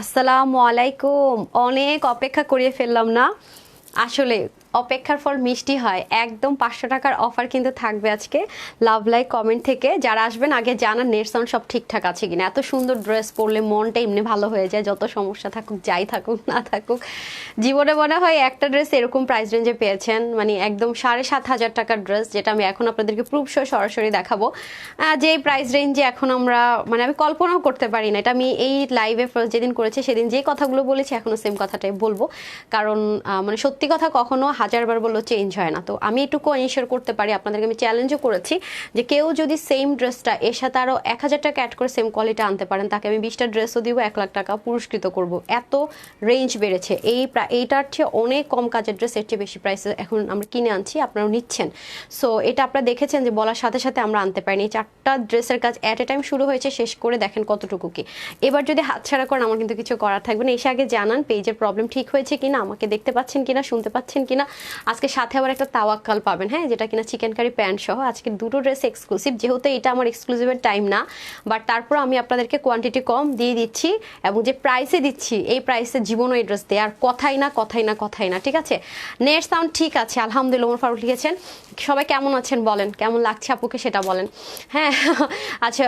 আসসালামু আলাইকুম। অনেক অপেক্ষা করিয়ে ফেললাম না? আসলে অপেক্ষার ফল মিষ্টি হয়। একদম 500 টাকার অফার কিন্তু থাকবে আজকে লাভ লাইক কমেন্ট থেকে। যারা আসবেন আগে জানান নেট সাউন্ড সব ঠিকঠাক আছে কিনা। এত সুন্দর ড্রেস পরলে মনটা এমনি ভালো হয়ে যায়, যত সমস্যা থাকুক যাই থাকুক না থাকুক। জীবনে মনে হয় একটা ড্রেস এরকম প্রাইস রেঞ্জে পেয়েছেন, মানে একদম 7,500 টাকার ড্রেস, যেটা আমি এখন আপনাদেরকে প্রুফ সহ সরাসরি দেখাবো। যে প্রাইস রেঞ্জে এখন আমরা মানে আমি কল্পনাও করতে পারি না। এটা আমি এই লাইভে যেদিন করেছি সেদিন যে কথাগুলো বলেছি এখনো সেম কথাটাই বলবো, কারণ মানে সত্যি কথা কখনো হাজারবার বললেও চেঞ্জ হয় না। তো আমি এটুকু এনশিওর করতে পারি, আপনাদেরকে আমি চ্যালেঞ্জও করেছি যে কেউ যদি সেম ড্রেসটা এর সাথে আরও 1,000 টাকা অ্যাড করে সেম কোয়ালিটি আনতে পারেন, তাকে আমি 20টা ড্রেসও দিব, 1 লাখ টাকা পুরস্কৃত করব। এত রেঞ্জ বেড়েছে। এইটার চেয়ে অনেক কম কাজের ড্রেস এর চেয়ে বেশি প্রাইসে এখন আমরা কিনে আনছি, আপনারাও নিচ্ছেন। সো এটা আপনারা দেখেছেন যে বলার সাথে সাথে আমরা আনতে পারিনি। এই 4টা ড্রেসের কাজ অ্যাট এ টাইম শুরু হয়েছে, শেষ করে দেখেন কতটুকু কি। এবার যদি হাতছাড়া করেন আমার কিন্তু কিছু করার থাকবে না। এসে আগে জানান পেজের প্রবলেম ঠিক হয়েছে কিনা, আমাকে দেখতে পাচ্ছেন কিনা, শুনতে পাচ্ছেন কিনা। আজকে সাথে আবার একটা তাওয়াক্কাল পাবেন, হ্যাঁ, যেটা কিনা চিকেন কারি প্যান্ট সহ। আজকে দুটো ড্রেস এক্সক্লুসিভ, যেহেতু এটা আমার এক্সক্লুসিভের টাইম না, বাট তারপর আমি আপনাদেরকে কোয়ান্টিটি কম দিয়ে দিচ্ছি এবং যে প্রাইসে দিচ্ছি এই প্রাইসে জীবনও এই ড্রেস দেওয়ার কথাই না, কথাই না, কথাই না। ঠিক আছে, নেট সাউন্ড ঠিক আছে আলহামদুলিল্লাহ। ওমর ফারুক লিখেছেন সবাই কেমন আছেন বলেন, কেমন লাগছে আপুকে সেটা বলেন। হ্যাঁ আচ্ছা,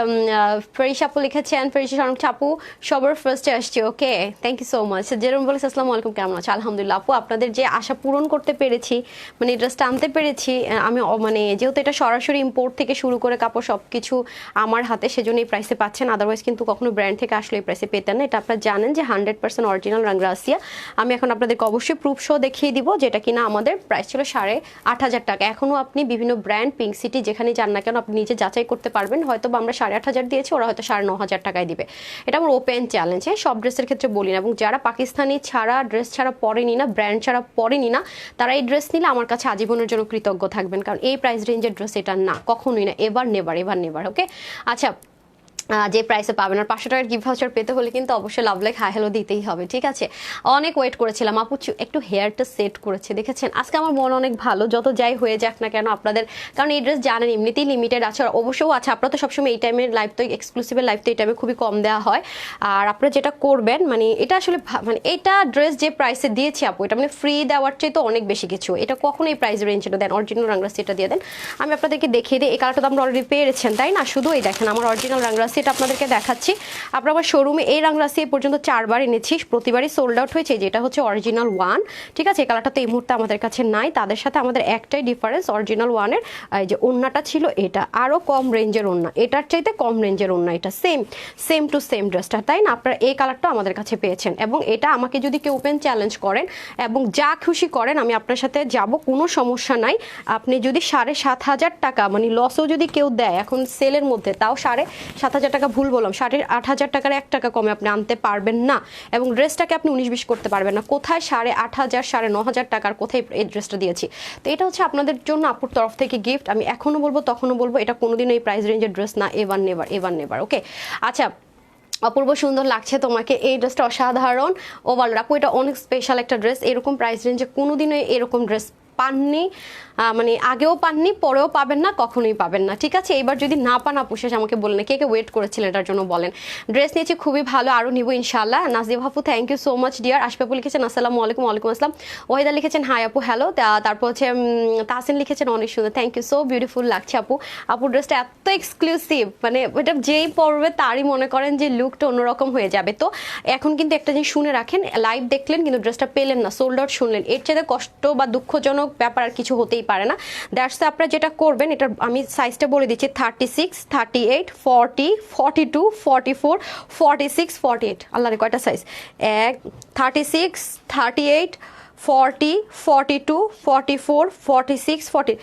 ফেরিস আপু লিখেছেন, ফেরিস আপু সবার ফার্স্টে আসছে, okay thank you so much. যেরকম বলেছে আসসালামু আলাইকুম, কেমন আছে? আলহামদুলিল্লাহ আপু, আপনাদের যে আশা পূরণ করতে পেরেছি, মানে ড্রেসটা আনতে পেরেছি আমি, মানে যেহেতু এটা সরাসরি ইম্পোর্ট থেকে শুরু করে কাপড় সব কিছু আমার হাতে, সেজন্য এই প্রাইসে পাচ্ছেন। আদারওয়াইজ কিন্তু কখনো ব্র্যান্ড থেকে আসলে এই প্রাইসে পেতেন না। এটা আপনারা জানেন যে 100% অরিজিনাল রাঙ্গারাসিয়া। আমি এখন আপনাদেরকে অবশ্যই প্রুফ শো দেখিয়ে দিব, যেটা কিনা আমাদের প্রাইস ছিল 8,500 টাকা। এখনও আপনি বিভিন্ন ব্র্যান্ড পিঙ্ক সিটি যেখানে যান না কেন আপনি নিজে যাচাই করতে পারবেন। হয়তো বা আমরা 8,500 দিয়েছি, ওরা হয়তো 9,500 টাকায় দিবে। এটা আমার ওপেন চ্যালেঞ্জ, হ্যাঁ, সব ড্রেসের ক্ষেত্রে বলি না। এবং যারা পাকিস্তানি ছাড়া ড্রেস ছাড়া পরেনি না, ব্র্যান্ড ছাড়া পরেনি না, তারা এই ড্রেস নিলে আমার কাছে আজীবনের জন্য কৃতজ্ঞ থাকবেন, কারণ এই প্রাইস রেঞ্জের ড্রেস এটা না, কখনোই না, এবার নেভার। ওকে আচ্ছা, যে প্রাইসে পাবেন। আর 500 টাকার গিফট ভাউচার পেতে হলে কিন্তু অবশ্যই লাভ লাইক হাই হ্যালো দিতেই হবে। ঠিক আছে, অনেক ওয়েট করেছিলাম আপু, একটু হেয়ারটা সেট করেছে দেখেছেন। আজকে আমার মন অনেক ভালো, যত যাই হয়ে যাক না কেন আপনাদের, কারণ এই ড্রেস জানেন এমনিতেই লিমিটেড আছে। আর অবশ্যও আছে, আপনারা তো সবসময় এই টাইমের লাইভ তো এক্সক্লুসিভের লাইভ তো এই টাইমে খুবই কম দেওয়া হয়। আর আপনারা যেটা করবেন, মানে এটা আসলে মানে এটা ড্রেস যে প্রাইসে দিয়েছি আপু, এটা মানে ফ্রি দেওয়ার চেয়ে তো অনেক বেশি কিছু। এটা কখনো এই প্রাইস রেঞ্জটা দেন, অরিজিনাল রাঙ্গারাসি এটা দিয়ে দেন। আমি আপনাদেরকে দেখিয়ে দিই, এই কালারটা তো আমরা অলরেডি পেয়েছেন তাই না? শুধু এই দেখেন আমার অরিজিনাল রাঙ্গারাসি, এটা আপনাদেরকে দেখা আপনার আমার শোরুমে এই রাঙ্গারাসি এ পর্যন্ত 4বার এনেছি, প্রতিবারই সোল্ড আউট হয়েছে। যেটা হচ্ছে অরিজিনাল ওয়ান, ঠিক আছে, এই কালারটা তো এই মুহূর্তে আমাদের কাছে নাই। তাদের সাথে আমাদের একটাই ডিফারেন্স, অরিজিনাল ওয়ানের যে ওন্নাটা ছিল এটা আরও কম রেঞ্জের ওন্না, এটার চাইতে কম রেঞ্জের ওন্না। এটা সেম টু সেম ড্রেসটা, তাই না? আপনারা এই কালারটা আমাদের কাছে পেয়েছেন। এবং এটা আমাকে যদি কেউ ওপেন চ্যালেঞ্জ করেন এবং যা খুশি করেন আমি আপনার সাথে যাব, কোনো সমস্যা নাই। আপনি যদি 7,500 টাকা মানে লসও যদি কেউ দেয় এখন সেলের মধ্যে, তাও 7,500 টাকা ভুল বললাম, 8,500 টাকার 1 টাকা কমে আপনি আনতে পারবেন না। এবং ড্রেসটাকে আপনি 19-20 করতে পারবেন না। কোথায় 8,500 9,500 টাকার কোথায় এই ড্রেসটা দিয়েছি? তো এটা হচ্ছে আপনাদের জন্য আপুর তরফ থেকে গিফট। আমি এখনো বলবো তখনও বলবো, এটা কোনোদিনও এই প্রাইস রেঞ্জের ড্রেস না, এভার নেভার। ওকে আচ্ছা, অপূর্ব সুন্দর লাগছে তোমাকে, এই ড্রেসটা অসাধারণ। ওভারঅল আপু এটা অনেক স্পেশাল একটা ড্রেস, এরকম প্রাইস রেঞ্জে কোনোদিনও এরকম ড্রেস পাননি, মানে আগেও পাননি, পরেও পাবেন না, কখনোই পাবেন না। ঠিক আছে, এবার যদি না পান আপু শেষ আমাকে বলেন, কে ওয়েট করেছিলেন এটার জন্য বলেন। ড্রেস নিয়েছি খুবই ভালো, আরও নিব ইনশাল্লাহ। নাজিব আপু thank you so much dear. আশফাকু লিখেছেন আসসালামু আলাইকুম। ওয়ালাইকুম আসসালাম। ওয়াহিদা লিখেছেন হাই আপু হ্যালো। তারপর হচ্ছে তাহসিন লিখেছেন অনেক সুন্দর, থ্যাংক ইউ, সো বিউটিফুল লাগছে আপু। আপুর ড্রেসটা এত এক্সক্লুসিভ, মানে এটা যেই পরবে তারই মনে করেন যে লুকটা অন্যরকম হয়ে যাবে। তো এখন কিন্তু একটা জিনিস শুনে রাখেন, লাইভ দেখলেন কিন্তু ড্রেসটা পেলেন না, সোল্ড আউট শুনলেন, এর চেয়ে কষ্ট বা দুঃখজনক ব্যাপার আর কিছু হতেই পারে না। দ্যাটস আপনারা যেটা করবেন, এটা আমি সাইজটা বলে দিচ্ছি, 36, 38, 40, 42, 44, 46, 48। আল্লাহ রে কয়টা সাইজ, 36, 38, 40, 42, 44, 46, 40,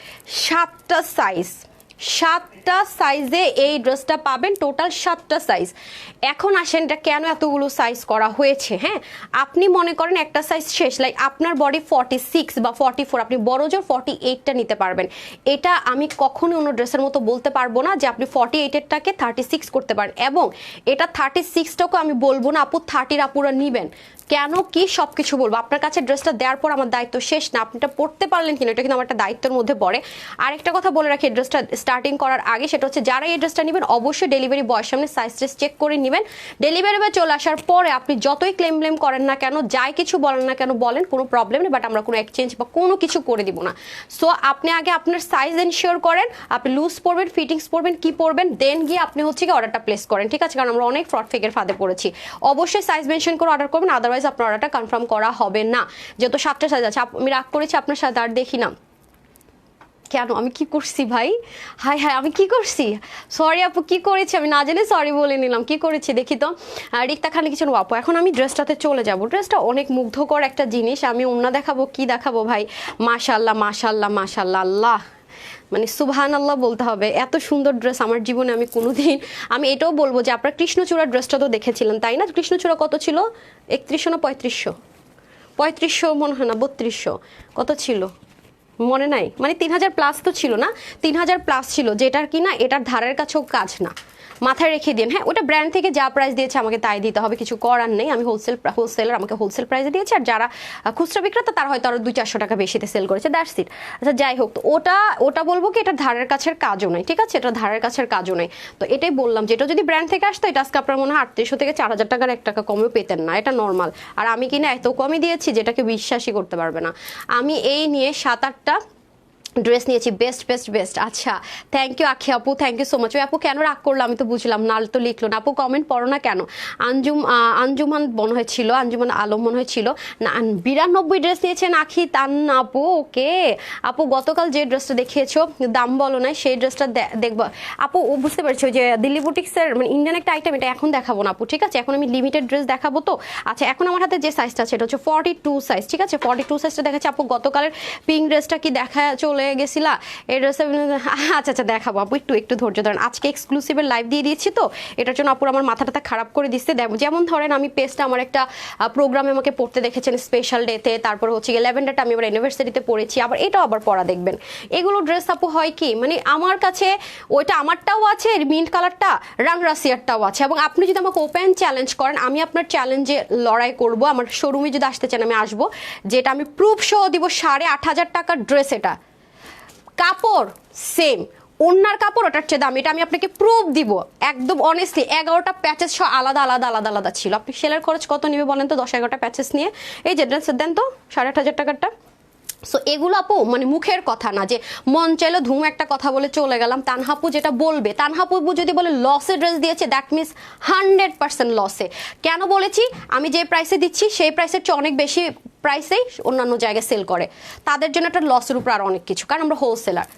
7টা সাইজ, 7টা সাইজে এই ড্রেসটা পাবেন, টোটাল 7টা সাইজ। এখন আসেন এটা কেন এতগুলো সাইজ করা হয়েছে। হ্যাঁ, আপনি মনে করেন একটা সাইজ শেষ, লাইক আপনার বডি 46 বা 44, আপনি বড় জোর 48টা নিতে পারবেন। এটা আমি কখনোই অন্য ড্রেসের মতো বলতে পারবো না যে আপনি 48এরটাকে 36 করতে পারেন। এবং এটা 36টাকেও আমি বলবো না আপু 30 আপুরা নিবেন, কেন কি সব কিছু বলবো। আপনার কাছে ড্রেসটা দেওয়ার পর আমার দায়িত্ব শেষ না, আপনি এটা পড়তে পারলেন কিনা এটা কিন্তু আমার একটা দায়িত্বের মধ্যে পড়ে। আরেকটা কথা বলে রাখি ড্রেসটা স্টার্টিং করার আগে, সেটা হচ্ছে যারা এই ড্রেসটা নেবেন অবশ্যই ডেলিভারি বয়ের সামনে সাইজ ট্রেস চেক করে নেবেন। ডেলিভারি বয় চলে আসার পরে আপনি যতই ক্লেম ব্লেম করেন না কেন, যাই কিছু বলেন না কেন বলেন, কোনো প্রবলেম নেই, বাট আমরা কোনো এক্সচেঞ্জ বা কোনো কিছু করে দিব না। সো আপনি আগে আপনার সাইজ এনশিওর করেন, আপনি লুজ পরবেন, ফিটিংস পরবেন, কি পরবেন, দেন গিয়ে আপনি হচ্ছে কি অর্ডারটা প্লেস করেন, ঠিক আছে? কারণ আমরা অনেক ফ্রড ফেকের ফাঁদে পড়েছি। অবশ্যই সাইজ মেনশন করে অর্ডার করবেন, আদারওয়াইজ আপনার অর্ডারটা কনফার্ম করা হবে না। যেহেতু 7টা সাইজ আছে, আমি রাগ করেছি আপনার সাথে আর দেখি না কেন, আমি কি করছি ভাই? হাই হাই, আমি কি করছি? সরি আপু, কি করেছি আমি না জেনে সরি বলে নিলাম, কি করেছি দেখি তো। রিক্তা খান লিখেছেন আপু এখন আমি ড্রেসটাতে চলে যাব। ড্রেসটা অনেক মুগ্ধকর একটা জিনিস, আমি ওন্না দেখাবো কি দেখাবো ভাই, মাশাল্লাহ মাশাল্লাহ মাশাল্লাহ, আল্লাহ মানে সুবহান আল্লাহ বলতে হবে। এত সুন্দর ড্রেস আমার জীবনে আমি কোনোদিন, আমি এটাও বলবো যে আপনার কৃষ্ণচূড়ার ড্রেসটা তো দেখেছিলেন তাই না? কৃষ্ণচূড়া কত ছিল? 3100 না 3500? 3500 মনে হয় না, 3200 কত ছিল মনে নাই, মানে 3000 প্লাস তো ছিল না, 3000 প্লাস ছিল, যেটার কি না এটার ধারের কাছেও কাজ না, মাথায় রেখে দিন। হ্যাঁ, ওটা ব্র্যান্ড থেকে যা প্রাইস দিয়েছে আমাকে তাই দিতে হবে, কিছু করার নেই। আমি হোলসেলার, আমাকে হোলসেল প্রাইসে দিয়েছে, আর যারা খুচরা বিক্রেতা তারা হয়তো আরো 200-400 টাকা বেশিতে সেল করেছে, দ্যাটস ইট। আচ্ছা যাই হোক, তো ওটা বলবো কি এটার ধারের কাছের কাজও নাই, ঠিক আছে? এটা ধারের কাছের কাজও নাই। তো এটাই বললাম, যেটা যদি ব্র্যান্ড থেকে আসতো এটা আজকে আপনার মনে হয় 3800 থেকে 4000 টাকার 1 টাকা কমেও পেতেন না, এটা নর্মাল। আর আমি কিনা এত কমই দিয়েছি যেটাকে বিশ্বাসই করতে পারবে না। আমি এই নিয়ে 7-8টা ড্রেস নিয়েছি, বেস্ট বেস্ট বেস্ট। আচ্ছা, থ্যাংক ইউ আখি আপু, থ্যাংক ইউ সো মাচ। ওই আপু কেন রাগ করলো আমি তো বুঝলাম না, তো লিখলো না। আপু কমেন্ট পড়ো না কেন? আঞ্জুমান মনে হয়েছিল, আঞ্জুমান আলম মনে হয়েছিল না। 92 ড্রেস নিয়েছেন আখি তান আপু, ওকে আপু। গতকাল যে ড্রেসটা দেখিয়েছো দাম বলো না, সেই ড্রেসটা দেখবো আপু। ও বুঝতে পারছি যে দিল্লি বুটিক্সের মানে ইন্ডিয়ান একটা আইটেম, এটা এখন দেখাবো না আপু, ঠিক আছে? এখন আমি লিমিটেড ড্রেস দেখাবো তো। আচ্ছা, এখন আমার হাতে যে সাইজটা আছে এটা হচ্ছে 42 সাইজ, ঠিক আছে? 42 সাইজটা দেখাচ্ছে আপু। গতকালের পিঙ্ক ড্রেসটা কি দেখা চলে গেছিলা? এই ড্রেসটা আচ্ছা আচ্ছা দেখাবো আপু, একটু ধৈর্য ধরেন। আজকে এক্সক্লুসিভের লাইভ দিয়ে দিয়েছি তো, এটার জন্য আপুর আমার মাথাটা খারাপ করে দিচ্ছে। যেমন ধরেন আমি পেস্টটা আমার একটা প্রোগ্রামে আমাকে পড়তে দেখেছেন স্পেশাল ডেতে, তারপর হচ্ছে ল্যাভেন্ডারটা আমি আবার ইউনিভার্সিটিতে পড়েছি, আবার এটাও আবার পড়া দেখবেন। এগুলো ড্রেস আপু হয় কি, মানে আমার কাছে ওইটা আমারটাও আছে, মিন্ট কালারটা, রাংরাসিয়ারটাও আছে, এবং আপনি যদি আমাকে ওপেন চ্যালেঞ্জ করেন আমি আপনার চ্যালেঞ্জে লড়াই করব। আমার শোরুমে যদি আসতে চান আমি আসবো, যেটা আমি প্রুফ সহ দিব। 8500 টাকার ড্রেস, এটা কাপড় সেম, ওন্নার কাপড় ওটার চেয়ে দাম, এটা আমি আপনাকে প্রুফ দিব একদম অনেস্টলি। 11টা প্যাচেস সহ আলাদা আলাদা আলাদা আলাদা ছিল। আপনি সেলের খরচ কত নিবে বলেন তো 10-11টা প্যাচেস নিয়ে? এই যে ড্রেসের দেন তো 8500 টাকারটা। সো এগুলো আপু মানে মুখের কথা না যে মন চাইলো ধুম একটা কথা বলে চলে গেলাম। তানহাপু যেটা বলবে, তানহাপু যদি বলে লসে ড্রেস দিয়েছে, দ্যাট মিনস 100% লসে। কেন বলেছি? আমি যে প্রাইসে দিচ্ছি সেই প্রাইসের চেয়ে অনেক বেশি প্রাইসেই অন্যান্য জায়গায় সেল করে, তাদের জন্য একটা লসের উপর আর অনেক কিছু, কারণ আমরা হোলসেলার,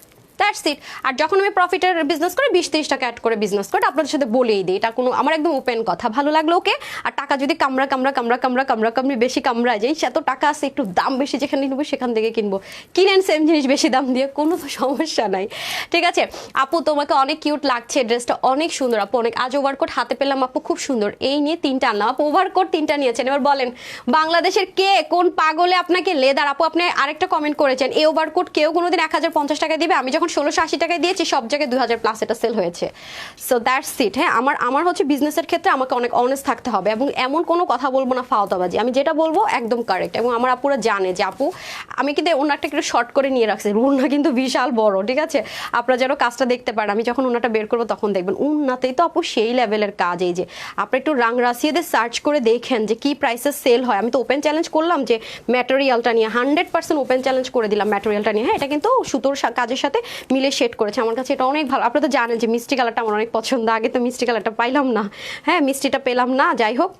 দ্যাটস ইট। আর যখন আমি প্রফিটের বিজনেস করি 20-30 টাকা অ্যাড করে বিজনেস করি, আপনাদের সাথে বলেই দিই, এটা কোনো আমার একদম ওপেন কথা। ভালো লাগলো ওকে। আর টাকা যদি কামড়ি বেশি কামড়ায় যে এত টাকা আছে, একটু দাম বেশি যেখানে কিনবো সেখান থেকে কিনবো, কিনেন সেম জিনিস বেশি দাম দিয়ে, কোনো সমস্যা নাই, ঠিক আছে? আপু তোমাকে অনেক কিউট লাগছে, ড্রেসটা অনেক সুন্দর আপু, অনেক। আজ ওভারকোট হাতে পেলাম আপু, খুব সুন্দর। এই নিয়ে 3টা আনলাম আপু, ওভারকোট 3টা নিয়েছেন। এবার বলেন বাংলাদেশের কে কোন পাগলে আপনাকে লেদার? আপু আপনি আরেকটা কমেন্ট করেছেন, এই ওভারকোট কেউ কোনোদিন 1050 টাকা দিবে? আমি যখন 1680 টাকায় দিয়েছি সব জায়গায় 2000 প্লাস এটা সেল হয়েছে। So that's it. হ্যাঁ, আমার হচ্ছে বিজনেসের ক্ষেত্রে আমাকে অনেক অনেস্ট থাকতে হবে, এবং এমন কোনো কথা বলবো না ফালতাবাজি, আমি যেটা বলবো একদম কারেক্ট। এবং আমার আপুরা জানে যে আপু আমি কিন্তু ওনারটা একটু শর্ট করে নিয়ে রাখছি, উন্না কিন্তু বিশাল বড়, ঠিক আছে? আপনারা যেন কাজটা দেখতে পারেন, আমি যখন ওনাটা বের করবো তখন দেখবেন উন্নাতেই তো আপু সেই লেভেলের কাজ। এই যে আপনি একটু রাংরাসিয়াদের সার্চ করে দেখেন যে কি প্রাইসে সেল হয়। আমি তো ওপেন চ্যালেঞ্জ করলাম যে ম্যাটেরিয়ালটা নিয়ে 100% ওপেন চ্যালেঞ্জ করে দিলাম ম্যাটেরিয়ালটা নিয়ে। হ্যাঁ, এটা কিন্তু সুতোর কাজের সাথে মিলে শেড করেছে, আমার কাছে এটা অনেক ভালো। আপনারা তো জানেন যে মিষ্টি কালারটা আমার অনেক পছন্দ, আগে তো মিষ্টি কালারটা পাইলাম না, হ্যাঁ মিষ্টিটা পেলাম না, যাই হোক।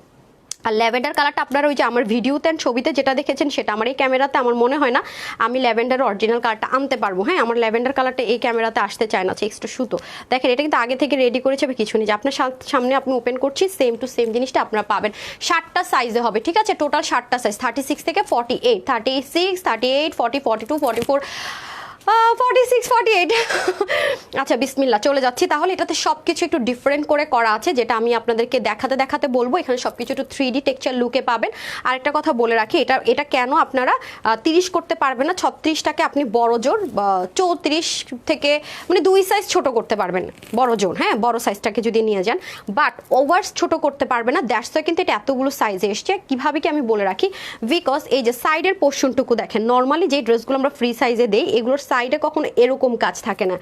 আর ল্যাভেন্ডার কালারটা আপনারা ওই যে আমার ভিডিওতে ছবিতে যেটা দেখেছেন সেটা, আমার এই ক্যামেরাতে আমার মনে হয় না আমি ল্যাভেন্ডার অরিজিনাল কালারটা আনতে পারবো। হ্যাঁ, আমার ল্যাভেন্ডার কালারটা এই ক্যামেরাতে আসতে চায় না, এক্সট্রা সুতো। দেখেন এটা কিন্তু আগে থেকে রেডি করেছে, কিছু নেই যে আপনার সামনে আপনি ওপেন করছি, সেম টু সেম জিনিসটা আপনারা পাবেন। 7টা সাইজে হবে, ঠিক আছে? টোটাল 7টা সাইজ, 36 থেকে 48, 36, 38, 40, 42, 44, 46 48 আচ্ছা বিসমিল্লাহ চলে যাচ্ছি তাহলে। এটাতে সব কিছু একটু ডিফারেন্ট করে করা আছে, যেটা আমি আপনাদেরকে দেখাতে দেখাতে বলবো। এখানে সব কিছু একটু 3D টেক্সচার লুকে পাবেন। আর একটা কথা বলে রাখি, এটা কেন আপনারা 30 করতে পারবেন না, 36টাকে আপনি বড় জোর 34 থেকে মানে 2 সাইজ ছোট করতে পারবেন বড় জোর, হ্যাঁ বড় সাইজটাকে যদি নিয়ে যান, বাট ওভার ছোট করতে পারবে না। দ্যাটস ওয়াই কিন্তু এটা এতগুলো সাইজে এসছে। কিভাবে কি আমি বলে রাখি, বিকজ এই যে সাইডের পোর্শনটুকু দেখেন, নর্মালি যে ড্রেসগুলো আমরা ফ্রি সাইজে দেই এগুলোর সাইডে কখনো এরকম কাজ থাকে না।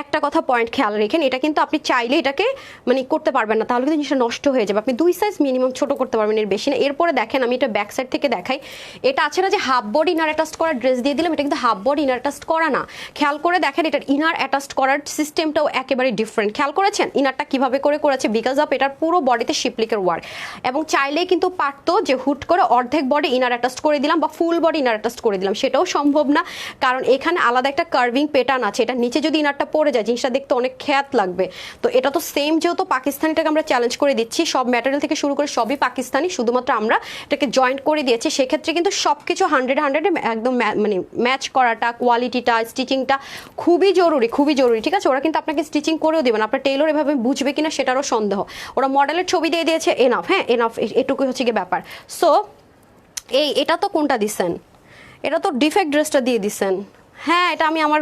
একটা কথা পয়েন্ট খেয়াল রেখেন, এটা কিন্তু আপনি চাইলে এটাকে মানে করতে পারবেন না, তাহলে কিন্তু জিনিসটা নষ্ট হয়ে যাবে। আপনি 2 সাইজ মিনিমাম ছোট করতে পারবেন, এর বেশি না। এরপরে দেখেন আমি এটা ব্যাক সাইড থেকে দেখাই, এটা আছে না যে হাফ বডি ইনার অ্যাটাচ করার ড্রেস দিয়ে দিলাম, এটা কিন্তু হাফ বডি ইনার অ্যাটাচ করা না। খেয়াল করে দেখেন এটার ইনার অ্যাটাচ করার সিস্টেমটাও একেবারে ডিফারেন্ট। খেয়াল করেছেন ইনারটা কিভাবে করেছে, বিকজ অফ এটার পুরো বডিতে শিপলিকের ওয়ার্ক। এবং চাইলেই কিন্তু পারতো যে হুট করে অর্ধেক বডি ইনার অ্যাটাচ করে দিলাম বা ফুল বডি ইনার অ্যাটাচ করে দিলাম, সেটাও সম্ভব না, কারণ এখানে আলাদা একটা কার্ভিং প্যাটার্ন আছে। এটা নিচে যদি ইনারটা পড়ে যায় জিনিসটা দেখতে অনেক খ্যাত লাগবে। তো এটা তো সেম, যেহেতু পাকিস্তানিটাকে আমরা চ্যালেঞ্জ করে দিচ্ছি, সব ম্যাটেরিয়াল থেকে শুরু করে সবই পাকিস্তানি, শুধুমাত্র আমরা এটাকে জয়েন্ট করে দিয়েছি। সেক্ষেত্রে কিন্তু সব কিছু 100 একদম মানে ম্যাচ করাটা, কোয়ালিটিটা, স্টিচিংটা খুবই জরুরি, খুবই জরুরি। ঠিক আছে, ওরা কিন্তু আপনাকে স্টিচিং করেও দেবেন, আপনার টেইলর এভাবে বুঝবে কিনা সেটারও সন্দেহ। ওরা মডেলের ছবি দিয়ে দিয়েছে, এনাফ, হ্যাঁ এনাফ, এটুকুই হচ্ছে গিয়ে ব্যাপার। সো এটা তো কোনটা দিচ্ছেন, এটা তো ডিফেক্ট ড্রেসটা দিয়ে দিচ্ছেন। হ্যাঁ এটা আমি আমার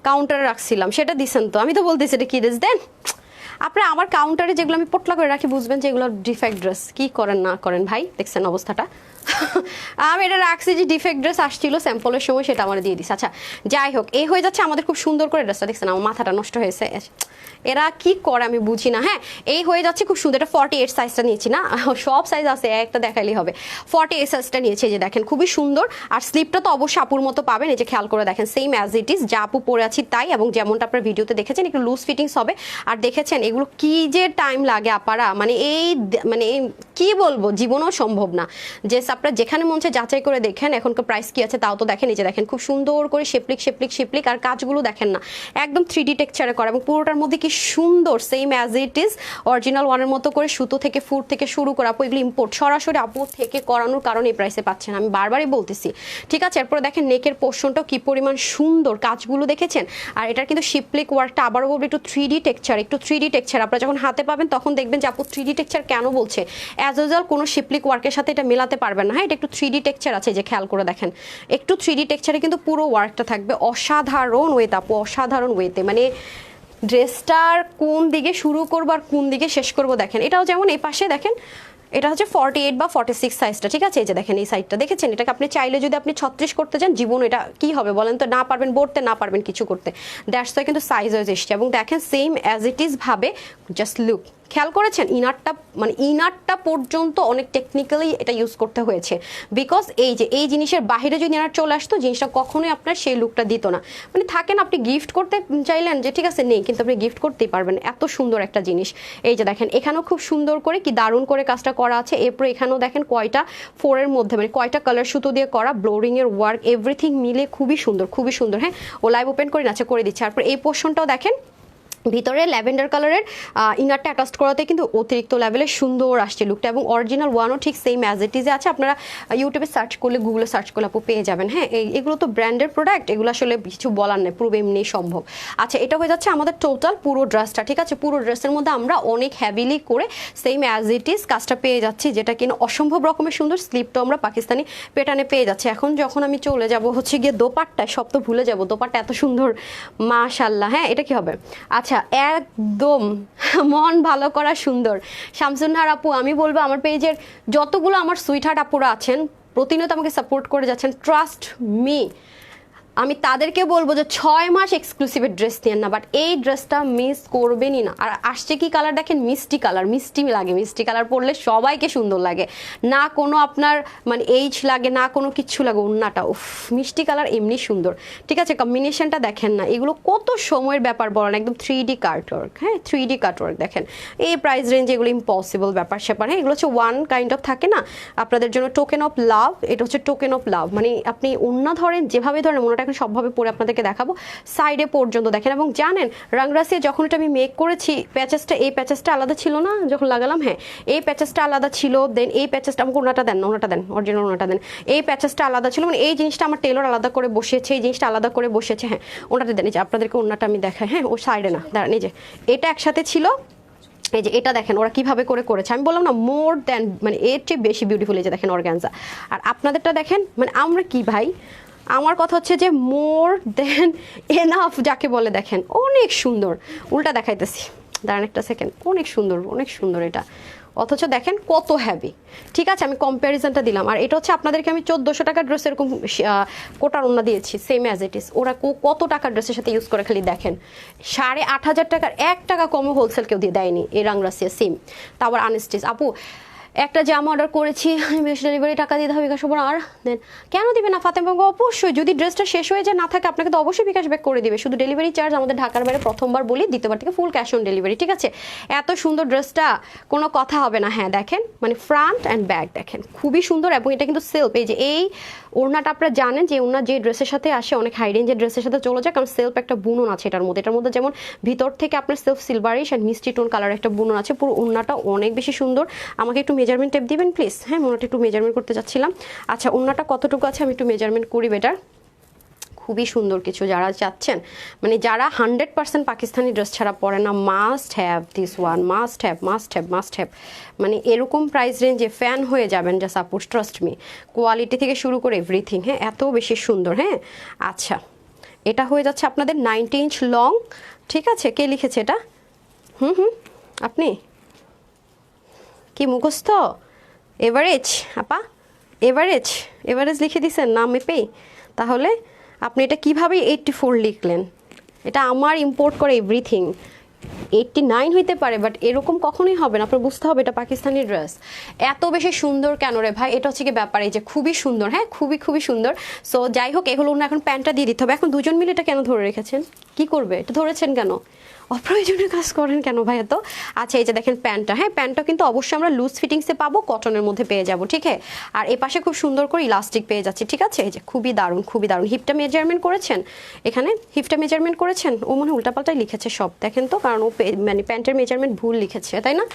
কাউন্টারে রাখছিলাম, সেটা দিছেন তো। আমি তো বলতেছি এটা কি ড্রেস দেন আপনারা। আমার কাউন্টারে যেগুলো আমি পোটলা করে রাখি বুঝবেন যে এগুলো ডিফেক্ট ড্রেস। কি করেন না করেন ভাই, দেখছেন অবস্থাটা। আমি এটা রাখছি যে ডিফেক্ট ড্রেস আসছিল স্যাম্পলের সময়, সেটা আমার দিয়ে দিস। আচ্ছা যাই হোক, এই হয়ে যাচ্ছে আমাদের খুব সুন্দর করে ড্রেসটা, দেখছেন আমার মাথাটা নষ্ট হয়েছে, এরা কি করে আমি বুঝি না। হ্যাঁ এই হয়ে যাচ্ছে খুব সুন্দর। এটা 48 সাইজটা নিয়েছি না, সব সাইজ আছে, একটা দেখাইলেই হবে। 48 সাইজটা নিয়েছে, যে দেখেন খুবই সুন্দর। আর স্লিপটা তো অবশ্যই আপুর মতো পাবেন, এই যে খেয়াল করে দেখেন সেম অ্যাজ ইট ইজ যা আপু পরে আছি তাই, এবং যেমনটা আপনার ভিডিওতে দেখেছেন একটু লুজ ফিটিংস হবে। আর দেখেছেন এগুলো কি যে টাইম লাগে আপারা, মানে মানে কি বলবো, জীবনও সম্ভব না। যে আপনারা যেখানে মন চায় যাচাই করে দেখেন এখনকার প্রাইস কি আছে, তাও তো দেখেন। এই যে দেখেন খুব সুন্দর করে শেপলিক, আর কাজগুলো দেখেন না একদম 3D টেক্সচারে করা, এবং পুরোটার মধ্যে কি সুন্দর same as it is original ওয়ানের মতো করে সুতো থেকে ফুট থেকে শুরু করে। আপু এগুলো ইম্পোর্ট, সরাসরি আপু থেকে করানোর কারণে এই প্রাইসে পাচ্ছেন, আমি বারবারই বলতেছি। ঠিক আছে, এরপরে দেখেন নেকের পোর্শনটাও কি পরিমাণ সুন্দর, কাজগুলো দেখেছেন। আর এটার কিন্তু শিপলিক ওয়ার্কটা আবারও বলবো একটু 3D টেক্সচার। আপনারা যখন হাতে পাবেন তখন দেখবেন যে আপু 3D টেক্সচার কেন বলছে। অ্যাজ ইউজুয়াল কোনো শিপলিক ওয়ার্কের সাথে এটা মেলাতে পারবেন না। হ্যাঁ এটা একটু 3D টেক্সচার আছে, যে খেয়াল করে দেখেন একটু 3D টেক্সচারে কিন্তু পুরো ওয়ার্কটা থাকবে অসাধারণ ওয়েতে আপু, অসাধারণ ওয়েতে। মানে ড্রেসটার কোন দিকে শুরু করবো আর কোন দিকে শেষ করবো দেখেন। এটাও যেমন এই পাশে দেখেন, এটা হচ্ছে 48 বা 46 সাইজটা। ঠিক আছে, এই যে দেখেন এই সাইডটা দেখেছেন, এটাকে আপনি চাইলে যদি আপনি 36 করতে চান, জীবন এটা কি হবে বলেন তো, না পারবেন বলতে, না পারবেন কিছু করতে। দ্যাটস ওয়াই কিন্তু সাইজ ওয়াইজ এসছে। এবং দেখেন সেম অ্যাজ ইট ইজ ভাবে, জাস্ট লুক, খেয়াল করেছেন ইনারটা পর্যন্ত অনেক টেকনিক্যালি এটা ইউজ করতে হয়েছে, বিকজ এই জিনিসের বাইরে যদি ইনার চলে আসতো জিনিসটা কখনোই আপনার সেই লুকটা দিত না। মানে থাকেন আপনি গিফট করতে চাইলেন যে ঠিক আছে নেই, কিন্তু আপনি গিফট করতেই পারবেন, এত সুন্দর একটা জিনিস। এই যে দেখেন এখানেও খুব সুন্দর করে কি দারুণ করে কাজটা করা আছে। এরপর এখানেও দেখেন কয়টা 4 এর মধ্যে মানে কয়টা কালার সুতো দিয়ে করা, ব্লোরিং এর ওয়ার্ক, এভরিথিং মিলে খুবই সুন্দর। হ্যাঁ ও লাইভ ওপেন করে নাচে করে দিচ্ছে। তারপর এই পোর্শনটাও দেখেন ভিতরে ল্যাভেন্ডার কালারের ইনারটা অ্যাটাচ করাতে কিন্তু অতিরিক্ত লেভেলের সুন্দর আসছে লুকটা। এবং অরিজিনাল ওয়ানও ঠিক সেম অ্যাজ ইট ইজে আছে। আপনারা ইউটিউবে সার্চ করলে, গুগলে সার্চ করলে আপু পেয়ে যাবেন। হ্যাঁ এগুলো তো ব্র্যান্ডের প্রোডাক্ট, এগুলো আসলে কিছু বলার নেই, পুরো এমনি সম্ভব। আচ্ছা এটা হয়ে যাচ্ছে আমাদের টোটাল পুরো ড্রেসটা। ঠিক আছে, পুরো ড্রেসের মধ্যে আমরা অনেক হ্যাভিলি করে সেম অ্যাজ ইট ইজ কাজটা পেয়ে যাচ্ছি, যেটা কিনা অসম্ভব রকমের সুন্দর। স্লিপটাও আমরা পাকিস্তানি প্যাটার্নে পেয়ে যাচ্ছি। এখন যখন আমি চলে যাব হচ্ছে গিয়ে দোপাট্টায়, সব তো ভুলে যাবো, দোপাট্টা এত সুন্দর মাশাআল্লাহ। হ্যাঁ এটা কি হবে, আচ্ছা একদম মন ভালো করা সুন্দর। শামসুন্নাহার আপু, আমি বলবো আমার পেজের যতগুলো আমার সুইটহার্ট আপুরা আছেন প্রতিনিয়ত আমাকে সাপোর্ট করে যাচ্ছেন, ট্রাস্ট মি, আমি তাদেরকে বলবো যে 6 মাস এক্সক্লুসিভের ড্রেস নিয়েন না, বাট এই ড্রেসটা মিস করবেনই না। আর আসছে কি কালার দেখেন, মিষ্টি কালার, মিষ্টি লাগে, মিষ্টি কালার পরলে সবাইকে সুন্দর লাগে, না কোনো আপনার মানে এইজ লাগে না কোনো কিচ্ছু লাগে। ওন্নাটা উফ মিষ্টি কালার এমনি সুন্দর। ঠিক আছে, কম্বিনেশনটা দেখেন না, এগুলো কত সময়ের ব্যাপার বলেন, একদম 3D কাটওয়ার্ক। হ্যাঁ 3D কাটওয়ার্ক দেখেন এই প্রাইস রেঞ্জ, এগুলো ইম্পসিবল ব্যাপার স্যাপার। হ্যাঁ এগুলো হচ্ছে ওয়ান কাইন্ড অফ থাকে না আপনাদের জন্য টোকেন অফ লাভ, এটা হচ্ছে টোকেন অফ লাভ। মানে আপনি ওন্না ধরেন যেভাবে ধরেন মনটা এখন সবভাবে পরে আপনাদেরকে দেখাবো, সাইডে পর্যন্ত দেখেন। এবং জানেন রাংরাসিয়া যখন এটা আমি মেক করেছি প্যাচেসটা, এই প্যাচেসটা আলাদা ছিল না যখন লাগালাম, হ্যাঁ এই প্যাচেসটা আলাদা ছিল, দেন এই প্যাচেসটা আমাকে ওনাটা দেন, ওনাটা দেন, অরিজিনাল ওনাটা দেন, এই প্যাচেসটা আলাদা ছিল, মানে এই জিনিসটা আমার টেলর আলাদা করে বসিয়েছে, এই জিনিসটা আলাদা করে বসেছে, হ্যাঁ ওনাটা দেন। এই যে আপনাদেরকে ওনাটা আমি দেখাই, হ্যাঁ ও সাইডে না দাঁড়ান, এই যে এটা একসাথে ছিল, এই যে এটা দেখেন ওরা কিভাবে করে করেছে, আমি বললাম না মোর দ্যান, মানে এর চেয়ে বেশি বিউটিফুল। এই যে দেখেন অর্গানজা, আর আপনাদেরটা দেখেন, মানে আমরা কি ভাই, আমার কথা হচ্ছে যে মোর দেন এনাফ যাকে বলে, দেখেন অনেক সুন্দর। উল্টা দেখাইতেছি দাঁড়ান একটা সেকেন্ড, অনেক সুন্দর অনেক সুন্দর এটা, অথচ দেখেন কত হ্যাভি। ঠিক আছে, আমি কম্প্যারিজনটা দিলাম। আর এটা হচ্ছে আপনাদেরকে আমি 1400 টাকার ড্রেস এরকম কোটার ওন্না দিয়েছি, সেম অ্যাজ ইট ইজ। ওরা কত টাকার ড্রেসের সাথে ইউজ করে খালি দেখেন, 8500 টাকার 1 টাকা কমও হোলসেল কেউ দিয়ে দেয়নি এই রাংরাসিয়া সেম। তারপর আনস্টিচ আপু একটা জামা অর্ডার করেছি, বেশ ডেলিভারি টাকা দিতে হবে বিকাশ আর দেন কেন দিবে না ফাতেমা? অবশ্যই যদি ড্রেসটা শেষ হয়ে যায় না থাকে আপনাকে তো অবশ্যই বিকাশ ব্যাক করে দিবে, শুধু ডেলিভারি চার্জ আমাদের ঢাকার বাইরে প্রথমবার বলি, দ্বিতীয়বার থেকে ফুল ক্যাশ অন ডেলিভারি। ঠিক আছে, এত সুন্দর ড্রেসটা কোনো কথা হবে না। হ্যাঁ দেখেন মানে ফ্রন্ট অ্যান্ড ব্যাক দেখেন খুবই সুন্দর, এবং এটা কিন্তু সেলফ। এই যে এই ওড়নাটা আপনারা জানেন যে ওড়না যে ড্রেসের সাথে আসে অনেক হাই রেঞ্জের ড্রেসের সাথে চলে যায়, কারণ সেলফ একটা বুনন আছে এটার মধ্যে। এটার মধ্যে যেমন ভিতর থেকে আপনার সেলফ সিলভারিশ অ্যান্ড মিষ্টি টোন কালার একটা বুনন আছে, পুরো ওড়নাটা অনেক বেশি সুন্দর। আমাকে একটু মেজারমেন্ট টেপ দিবেন প্লিজ? হ্যাঁ ওনাটা একটু মেজারমেন্ট করতে যাচ্ছিলাম। আচ্ছা ওড়নাটা কতটুকু আছে আমি একটু মেজারমেন্ট করি বেটার। খুবই সুন্দর কিছু যারা চাচ্ছেন, মানে যারা 100% পাকিস্তানি ড্রেস ছাড়া পরে না, must have this one, must have must have must have. মানে এরকম প্রাইস রেঞ্জে ফ্যান হয়ে যাবেন যা সাপোর্ট, ট্রাস্ট মি, কোয়ালিটি থেকে শুরু করে এভরিথিং। হ্যাঁ এত বেশি সুন্দর। হ্যাঁ আচ্ছা এটা হয়ে যাচ্ছে আপনাদের 90 ইঞ্চ লং। ঠিক আছে, কে লিখেছে এটা? আপনি কি মুখস্থ? এভারেজ আপা, এভারেজ এভারেজ লিখে দিছেন না মেপেই? তাহলে আপনি এটা কিভাবে 84 লিখলেন? এটা আমার ইম্পোর্ট করে এভরিথিং 89 হইতে পারে, বাট এরকম কখনোই হবে না। আপনার বুঝতে হবে এটা পাকিস্তানি ড্রেস। এত বেশি সুন্দর কেন রে ভাই? এটা হচ্ছে কি ব্যাপার, এই যে খুবই সুন্দর, হ্যাঁ খুবই খুবই সুন্দর। সো যাই হোক এগুলো না, এখন প্যান্টটা দিয়ে দিতে হবে। এখন দুজন মিলে এটা কেন ধরে রেখেছেন? কি করবে এটা ধরেছেন কেন? অপ্রয়োজনীয় কাজ করেন কেন ভাই এত? আচ্ছা এই যে দেখেন প্যান্টটা, হ্যাঁ প্যান্টটা কিন্তু অবশ্যই আমরা লুজ ফিটিংসে পাবো, কটনের মধ্যে পেয়ে যাবো। ঠিক আছে, আর এ পাশে খুব সুন্দর করে ইলাস্টিক পেয়ে যাচ্ছি। ঠিক আছে, এই যে খুবই দারুণ খুবই দারুণ। হিপটা মেজারমেন্ট করেছেন, এখানে হিপটা মেজারমেন্ট করেছেন। ও মনে উল্টাপাল্টাই লিখেছে সব, দেখেন তো, কারণ ও মানে প্যান্টের মেজারমেন্ট ভুল লিখেছে তাই না?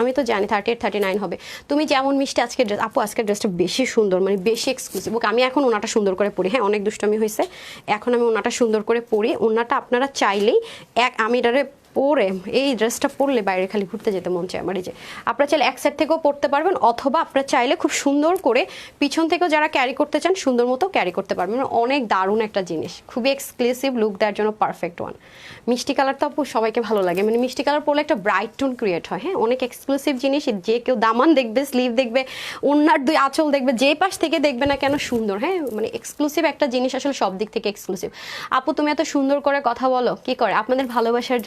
আমি তো জানি 38 39 হবে। তুমি যেমন মিষ্টি আজকের ড্রেস, আপু আজকের ড্রেসটা বেশি সুন্দর, মানে বেশি এক্সক্লুসিভ। ওকে আমি এখন ওনাটা সুন্দর করে পরি, হ্যাঁ অনেক দুষ্টমি হয়েছে, এখন আমি ওনাটা সুন্দর করে পরি। ওনাটা আপনারা চাইলেই আমি এটারে পরে, এই ড্রেসটা পরলে বাইরে খালি ঘুরতে যেতে মন চায় আমার। এই যে আপনারা চাইলে এক সাইড থেকেও পরতে পারবেন, অথবা আপনারা চাইলে খুব সুন্দর করে পিছন থেকেও যারা ক্যারি করতে চান সুন্দর মতো ক্যারি করতে পারবেন। অনেক দারুণ একটা জিনিস, খুবই এক্সক্লুসিভ, লুক দেওয়ার জন্য পারফেক্ট ওয়ান। মিষ্টি কালার তো আপু সবাইকে ভালো লাগে, মানে মিষ্টি কালার পরলে একটা ব্রাইট টোন ক্রিয়েট হয়। হ্যাঁ অনেক এক্সক্লুসিভ জিনিস, যে কেউ দামান দেখবে, স্লিভ দেখবে, ওনার দুই আঁচল দেখবে, যে পাশ থেকে দেখবে না কেন সুন্দর। হ্যাঁ মানে এক্সক্লুসিভ একটা জিনিস, আসলে সব দিক থেকে এক্সক্লুসিভ। আপু তুমি এত সুন্দর করে কথা বলো কি করে? আপনাদের ভালোবাসার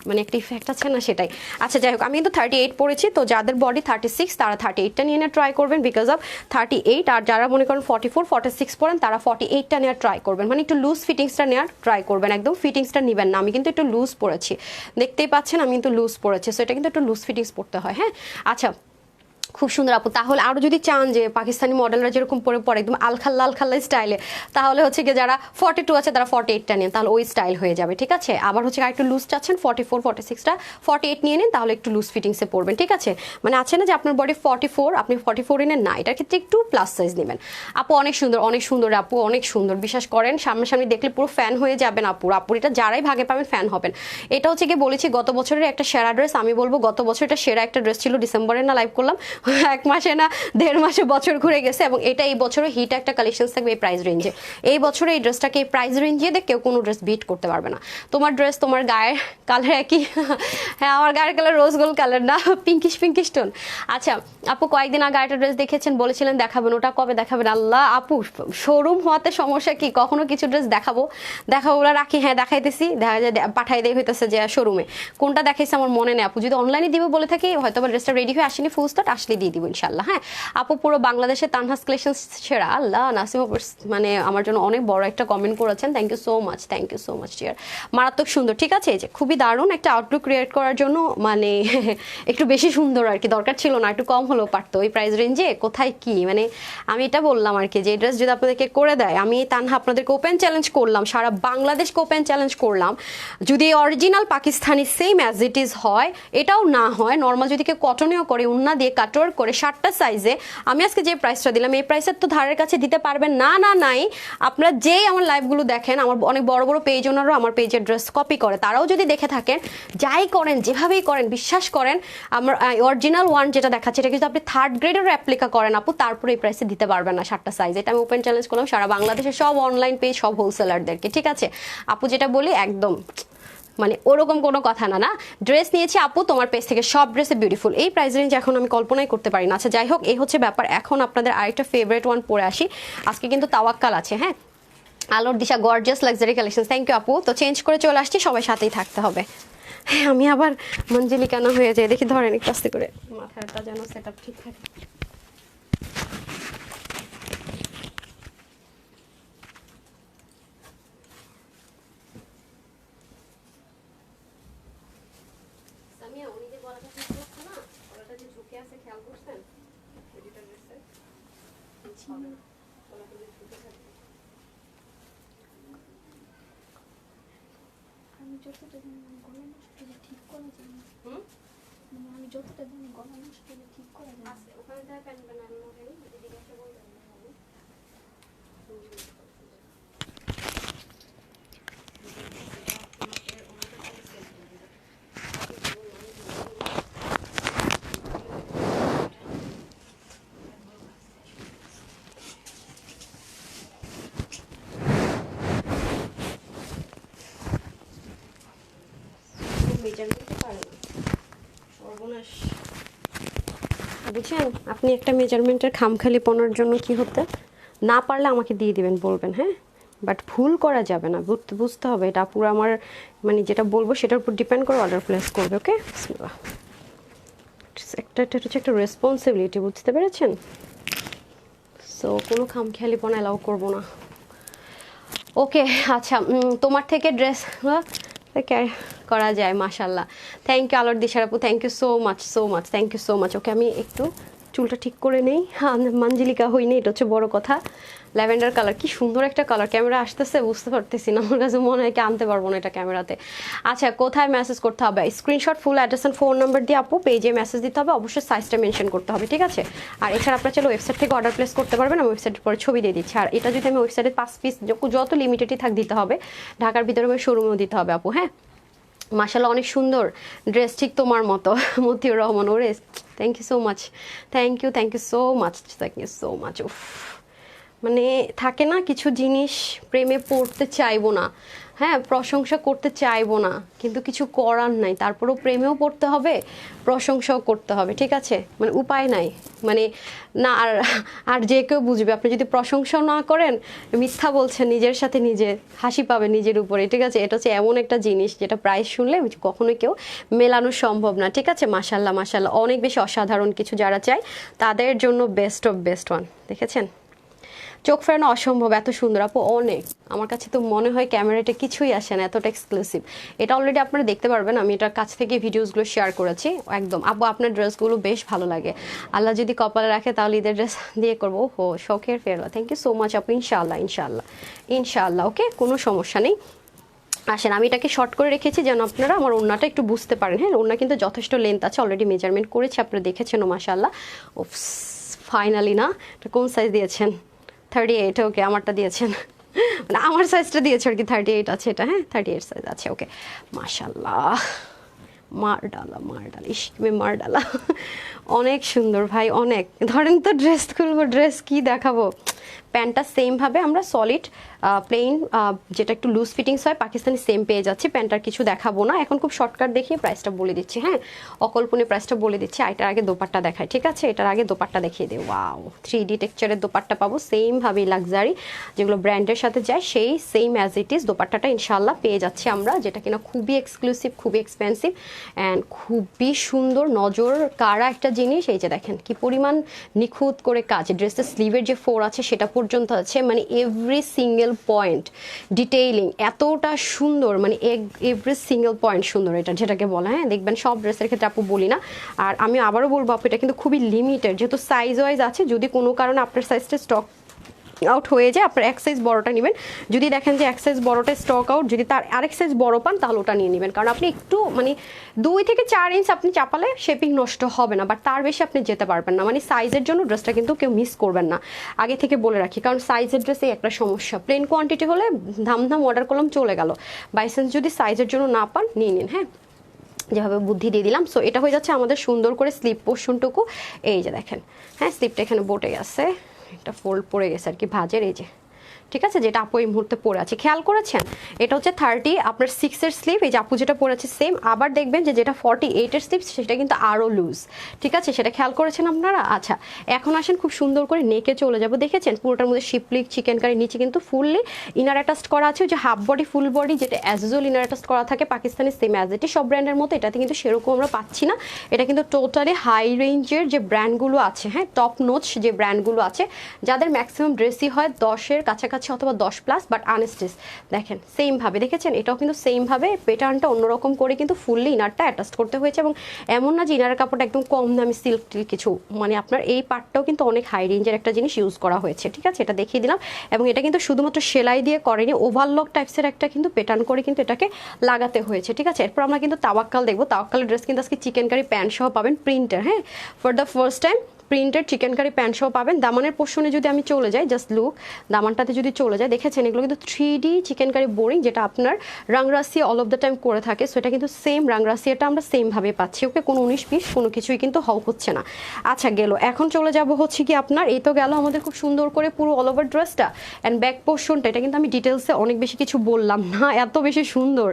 মানে একটা ইফেক্ট আছে না, সেটাই। আচ্ছা যাই হোক আমি কিন্তু 38 পড়েছি, তো যাদের বডি 36 তারা 38টা নিয়ে ট্রাই করবেন, বিকজ অফ 38। আর যারা মনে করেন 44 46 পড়েন তারা 48টা নেওয়ার ট্রাই করবেন, মানে একটু লুজ ফিটিংসটা নেওয়ার ট্রাই করবেন, একদম ফিটিংসটা নেবেন না। আমি কিন্তু একটু লুজ পড়েছি, দেখতেই পাচ্ছেন আমি কিন্তু লুজ পড়েছি, সো এটা কিন্তু একটু লুজ ফিটিংস পড়তে হয়। হ্যাঁ আচ্ছা খুব সুন্দর আপু। তাহলে আরও যদি চান যে পাকিস্তানি মডেলরা যেরকম পরে পরে একদম আলখাল্লা আলখাল্লা স্টাইলে, তাহলে হচ্ছে কি যারা 42 আছে তারা 48টা নিন, তাহলে ওই স্টাইল হয়ে যাবে। ঠিক আছে, আবার হচ্ছে আর একটু লুজ চাচ্ছেন 44 46টা 48 নিয়ে নিন, তাহলে একটু লুজ ফিটিংসে পড়বেন। ঠিক আছে, মানে আছে না যে আপনার বডি 44 আপনি 44 নেন না, এটার ক্ষেত্রে একটু প্লাস সাইজ নেবেন। আপু অনেক সুন্দর আপু, অনেক সুন্দর, বিশ্বাস করেন সামনাসামনি দেখলে পুরো ফ্যান হয়ে যাবেন আপুর এটা যারাই ভাগে পাবেন ফ্যান হবেন। এটা হচ্ছে কি বলেছি গত বছরের একটা সেরা ড্রেস, আমি বলবো গত বছর এটা সেরা একটা ড্রেস ছিল। ডিসেম্বরে না লাইভ করলাম, 1 মাসে না 1.5 মাসে বছর ঘুরে গেছে, এবং এটা এই বছরে হিট একটা কালেকশন থাকবে এই প্রাইস রেঞ্জে। এই বছরে এই ড্রেসটাকে এই প্রাইস রেঞ্জে দেখ কেউ কোনো ড্রেস বিট করতে পারবে না। তোমার ড্রেস তোমার গায়ের কালার একই হ্যাঁ আমার গায়ের কালার রোজ গোল্ড কালার না, পিঙ্কিশ টোন। আচ্ছা আপু কয়েকদিন আগে একটা ড্রেস দেখেছেন, বলেছিলেন দেখাবেন, ওটা কবে দেখাবেন? আল্লাহ আপু শোরুম হওয়াতে সমস্যা কি, কখনো কিছু ড্রেস দেখাবো ওরা রাখি, হ্যাঁ দেখাইতেছি, দেখা যায় পাঠাই দেয় হইতেছে যে শোরুমে। কোনটা দেখাইছে আমার মনে নেই আপু, যদি অনলাইনে দিবে বলে থাকি হয়তো বা ড্রেসটা রেডি হয়ে আসেনি, ফুল স্টার্ট আসলে দিয়ে দিব ইনশাল্লাহ। হ্যাঁ আপু, পুরো বাংলাদেশে তানহাস কালেকশন সেরা। আল্লাহ, নাসিমা মানে আমার জন্য অনেক বড় একটা কমেন্ট করেছেন, thank you so much, thank you so much dear. মারাত্মক সুন্দর, ঠিক আছে, এই যে খুবই দারুণ একটা আউটলুক ক্রিয়েট করার জন্য মানে একটু বেশি সুন্দর আর কি, দরকার ছিল না, একটু কম হলেও পারতো ওই প্রাইস রেঞ্জে। কোথায় কি মানে আমি এটা বললাম আর কি, যে ড্রেস যদি আপনাদেরকে করে দেয়, আমি তানহা আপনাদেরকে ওপেন চ্যালেঞ্জ করলাম, সারা বাংলাদেশকে ওপেন চ্যালেঞ্জ করলাম, যদি original Pakistani same as it is হয়, এটাও না হয় নর্মাল, যদি কেউ কটনেও করে, উন্না দিয়ে কাটওয়ার করে 7টা সাইজে, আমি আজকে যে প্রাইসটা দিলাম এই প্রাইসের তো ধারের কাছে দিতে পারবেন না। না নাই, আপনারা যেই আমার লাইভগুলো দেখেন, আমার অনেক বড় বড় পেজ ওনারও আমার পেজের ড্রেস কপি করে, তারাও যদি দেখে থাকেন, যাই করেন যেভাবেই করেন, বিশ্বাস করেন আমার অরিজিনাল ওয়ান যেটা দেখাচ্ছে, এটা কিন্তু আপনি 3rd গ্রেডের অ্যাপ্লিকা করেন আপু, তারপরে এই প্রাইসে দিতে পারবেন না 7টা সাইজ। এটা আমি ওপেন চ্যালেঞ্জ করলাম সারা বাংলাদেশের সব অনলাইন পেজ, সব হোলসেলারদেরকে, ঠিক আছে আপু, যেটা বলি একদম মানে ওরকম কোনো কথা না। না ড্রেস নিয়েছি আপু তোমার পেজ থেকে, সব ড্রেসে বিউটিফুল, এই প্রাইস রেঞ্জ এখন আমি কল্পনাই করতে পারি না। আচ্ছা যাই হোক, এই হচ্ছে ব্যাপার। এখন আপনাদের আরেকটা ফেভারিট ওয়ান পরে আসি, আজকে কিন্তু তাওয়াক্কাল আছে। হ্যাঁ Alor Disha gorgeous luxury collection, thank you আপু। তো চেঞ্জ করে চলে আসছি, সবাই সাথেই থাকতে হবে। হ্যাঁ আমি আবার মঞ্জলিকানা হয়ে যায়, দেখি ধরেন একটু আস্তে করে, মাথাটা যেন সেট আপ ঠিক থাকে। আমি যতটা জানি গলা নষ্ট হলে ঠিক করা যায় না। মানে আমি যতটা জানি গলা নষ্ট হলে ঠিক করা যায় না। ওখানে তাই প্যান বানানো হয়, দিদি কাছে বলতে হবে। বুঝছেন, আপনি একটা মেজারমেন্টের খামখালি পনার জন্য কি হতে না পারলে আমাকে দিয়ে দিবেন, বলবেন হ্যাঁ, বাট ভুল করা যাবে না, বুঝতে হবে এটা পুরো আমার মানে যেটা বলবো সেটার উপর ডিপেন্ড করে অর্ডার প্লেস করবে। ওকে এটা হচ্ছে একটা রেসপন্সিবিলিটি, বুঝতে পেরেছেন? সো কোনো খামখেয়ালিপনা অ্যালাউ করবো না। ওকে আচ্ছা, তোমার থেকে ড্রেস ক্যারি করা যায়, মাশাল্লাহ, থ্যাংক ইউ আলোর দিশার আপু, thank you so much so much, thank you so much. Okay আমি একটু চুলটা ঠিক করে নেই, মঞ্জলিকা হইনি, এটা হচ্ছে বড় কথা। ল্যাভেন্ডার কালার, কি সুন্দর একটা কালার, ক্যামেরা আসতেছে বুঝতে পারতেছি না, আমার কাছে মনে হয় কি আনতে পারবো না এটা ক্যামেরাতে। আচ্ছা কোথায় মেসেজ করতে হবে? Screenshot, full address and phone number দিয়ে আপু পেজে মেসেজ দিতে হবে, অবশ্যই সাইজটা মেনশন করতে হবে, ঠিক আছে? আর এছাড়া আপনারা চলো ওয়েবসাইট থেকে অর্ডার প্লেস করতে পারবেন, আমি ওয়েবসাইটের পরে ছবি দিয়ে দিচ্ছি। আর এটা যদি আমি ওয়েবসাইটে 5 পিস যত লিমিটেডই থাক দিতে হবে, ঢাকার ভিতরে শোরুমেও দিতে হবে আপু। হ্যাঁ মাশাআল্লাহ অনেক সুন্দর ড্রেস, ঠিক তোমার মতো। মতিউর রহমান, ওরে thank you so much, thank you so much, thank you so much. উফ মানে থাকে না কিছু জিনিস প্রেমে পড়তে চাইবো না, হ্যাঁ প্রশংসা করতে চাইবো না, কিন্তু কিছু করার নাই, তারপরেও প্রেমেও পড়তে হবে, প্রশংসাও করতে হবে, ঠিক আছে? মানে উপায় নাই, মানে না আর আর যে কেউ বুঝবে, আপনি যদি প্রশংসাও না করেন, মিথ্যা বলছেন, নিজের সাথে নিজে হাসি পাবে নিজের উপরে, ঠিক আছে? এটা হচ্ছে এমন একটা জিনিস যেটা প্রাইস শুনলে কখনোই কেউ মেলানো সম্ভব না, ঠিক আছে? মাশাল্লাহ মাশাল্লাহ, অনেক বেশি অসাধারণ কিছু যারা চায় তাদের জন্য বেস্ট অফ বেস্ট ওয়ান। দেখেছেন চোখ ফেরানো অসম্ভব, এত সুন্দর আপু, অনেক, আমার কাছে তো মনে হয় ক্যামেরাটা কিছুই আসে না, এতটা এক্সক্লুসিভ। এটা অলরেডি আপনারা দেখতে পারবেন, আমি এটার কাছ থেকে ভিডিওসগুলো শেয়ার করেছি একদম। আপু আপনার ড্রেসগুলো বেশ ভালো লাগে, আল্লাহ যদি কপালে রাখে তাহলে ঈদের ড্রেস দিয়ে করবো। ও শখের ফেরলা, থ্যাংক ইউ সো মাচ আপু, ইনশাআল্লাহ ইনশাআল্লাহ ইনশাআল্লাহ। ওকে কোনো সমস্যা নেই। আসেন আমি এটাকে শর্ট করে রেখেছি যেন আপনারা আমার ওড়নাটা একটু বুঝতে পারেন। হ্যাঁ ওড়না কিন্তু যথেষ্ট লেন্থ আছে, অলরেডি মেজারমেন্ট করেছি, আপনারা দেখেছেন মাশাআল্লাহ। ও ফাইনালি না, এটা কোন সাইজ দিয়েছেন? 38, ওকে আমারটা দিয়েছেন, মানে আমার সাইজটা দিয়েছে আর কি, 38 আছে এটা, হ্যাঁ 38 সাইজ আছে। ওকে মাশাআল্লাহ, মার ডালা ইশকে মার ডালা, অনেক সুন্দর ভাই অনেক। ধরেন তো ড্রেস খুলবো, ড্রেস কি দেখাবো, প্যান্টটা সেমভাবে আমরা সলিড প্লেন যেটা একটু লুজ ফিটিংস হয় পাকিস্তানি সেম পেয়ে যাচ্ছি। প্যান্টটার কিছু দেখাবো না এখন, খুব শর্টকাট দেখিয়ে প্রাইসটা বলে দিচ্ছি। হ্যাঁ, অকল্পনীয় প্রাইসটা বলে দিচ্ছি। এটার আগে দোপাট্টা দেখায়, ঠিক আছে? এটার আগে দোপাট্টা দেখিয়ে দিই। ওয়াও, 3D টেক্সচারের দোপাট্টা পাবো সেমভাবেই লাক্সারি যেগুলো ব্র্যান্ডের সাথে যায় সেই সেম অ্যাজ ইট ইজ দোপাট্টাটা ইনশাল্লাহ পেয়ে যাচ্ছি আমরা, যেটা কিনা খুবই এক্সক্লুসিভ, খুবই এক্সপেন্সিভ অ্যান্ড খুবই সুন্দর নজর কাড়া একটা জিনিস। এই যে দেখেন কি পরিমাণ নিখুঁত করে কাজ, ড্রেসের স্লিভের যে ফোর আছে সেটা পর্যন্ত আছে, মানে এভরি সিঙ্গেল পয়েন্ট ডিটেইলিং এতটা সুন্দর, মানে এভরি সিঙ্গেল পয়েন্ট সুন্দর এটা যেটাকে বলা। হ্যাঁ, দেখবেন সব ড্রেসের ক্ষেত্রে আপু বলি না, আর আমি আবারও বলবো আপু এটা কিন্তু খুবই লিমিটেড, যেহেতু সাইজ ওয়াইজ আছে, যদি কোনো কারণে আপনার সাইজটা স্টক আউট হয়ে যায় আপনার এক সাইজ বড়টা নেবেন, যদি দেখেন যে এক সাইজ বড়টা স্টক আউট, যদি তার আরেক সাইজ বড় পান তাহলে ওটা নিয়ে নেবেন, কারণ আপনি একটু মানে 2 থেকে 4 ইঞ্চ আপনি চাপালে শেপিং নষ্ট হবে না, বাট তার বেশি আপনি যেতে পারবেন না। মানে সাইজের জন্য ড্রেসটা কিন্তু কেউ মিস করবেন না, আগে থেকে বলে রাখি, কারণ সাইজের ড্রেসে একটা সমস্যা, প্লেন কোয়ান্টিটি হলে ধাম অর্ডার করলাম চলে গেল, বাই চান্স যদি সাইজের জন্য না পান নিয়ে নিন। হ্যাঁ, যেভাবে বুদ্ধি দিয়ে দিলাম। সো এটা হয়ে যাচ্ছে আমাদের সুন্দর করে স্লিপ পোর্শনটুকু, এই যে দেখেন। হ্যাঁ, স্লিপটা এখানে বটে গেছে, একটা ফোল্ড পড়ে গেছে আর কি ভাঁজের, এই যে ঠিক আছে, যেটা আপু এই মুহূর্তে পরে আছে খেয়াল করেছেন, এটা হচ্ছে 30 আপনার 6-এর স্লিভ, এই যে আপু যেটা পরে আছে সেম। আবার দেখবেন যে যেটা 48-এর স্লিভ সেটা কিন্তু আরও লুজ, ঠিক আছে, সেটা খেয়াল করেছেন আপনারা। আচ্ছা, এখন আসেন খুব সুন্দর করে নেকে চলে যাব, দেখেছেন পুরোটার মধ্যে শিপলিক চিকেন কারি, নিচে কিন্তু ফুললি ইনার অ্যাটাচড করা আছে, যে হাফ বডি ফুল বডি যেটা অ্যাজ ইউজুয়াল ইনার অ্যাটাচড করা থাকে Pakistani same as it is সব ব্র্যান্ডের মতো, এটাতে কিন্তু সেরকম আমরা পাচ্ছি না। এটা কিন্তু টোটালি হাই রেঞ্জের যে ব্র্যান্ডগুলো আছে, হ্যাঁ টপ নোচ যে ব্র্যান্ডগুলো আছে, যাদের ম্যাক্সিমাম ড্রেসই হয় 10-এর কাছাকাছি অথবা 10+, বাট আনস্টিচ দেখেন সেমভাবে, দেখেছেন এটাও কিন্তু সেমভাবে প্যাটার্নটা অন্যরকম করে কিন্তু ফুললি ইনারটা অ্যাটাচ করতে হয়েছে, এবং এমন না যে ইনারের কাপড়টা একদম কম দামি সিল্ক কিছু, মানে আপনার এই পার্টটাও কিন্তু অনেক হাই রেঞ্জের একটা জিনিস ইউজ করা হয়েছে, ঠিক আছে, এটা দেখিয়ে দিলাম। এবং এটা কিন্তু শুধুমাত্র সেলাই দিয়ে করেনি, ওভারলক টাইপসের একটা কিন্তু প্যাটার্ন করে কিন্তু এটাকে লাগাতে হয়েছে, ঠিক আছে। এরপর আমরা কিন্তু তাওয়াক্কাল দেখবো, তাওয়াক্কালের ড্রেস কিন্তু আজকে চিকেন কারি প্যান্ট সহ পাবেন প্রিন্টার, হ্যাঁ for the first time printed chikankari pant সহ পাবেন। দামানের পোর্শনে যদি আমি চলে যাই, জাস্ট লুক, দামানটাতে যদি চলে যায়, দেখেছেন এগুলো কিন্তু 3D চিকেন কারি বোরিং, যেটা আপনার Rangrasiya all of the time করে থাকে, সো এটা কিন্তু সেম রাংরাসিয়াটা আমরা সেমভাবে পাচ্ছি, ওকে কোনো 19-20 কোনো কিছুই কিন্তু হচ্ছে না। আচ্ছা গেল, এখন চলে যাব হচ্ছে কি আপনার, এই তো গেল আমাদের খুব সুন্দর করে পুরো অল ওভার ড্রেসটা অ্যান্ড ব্যাক পোর্শনটা, এটা কিন্তু আমি ডিটেলসে অনেক বেশি কিছু বললাম না, এত বেশি সুন্দর,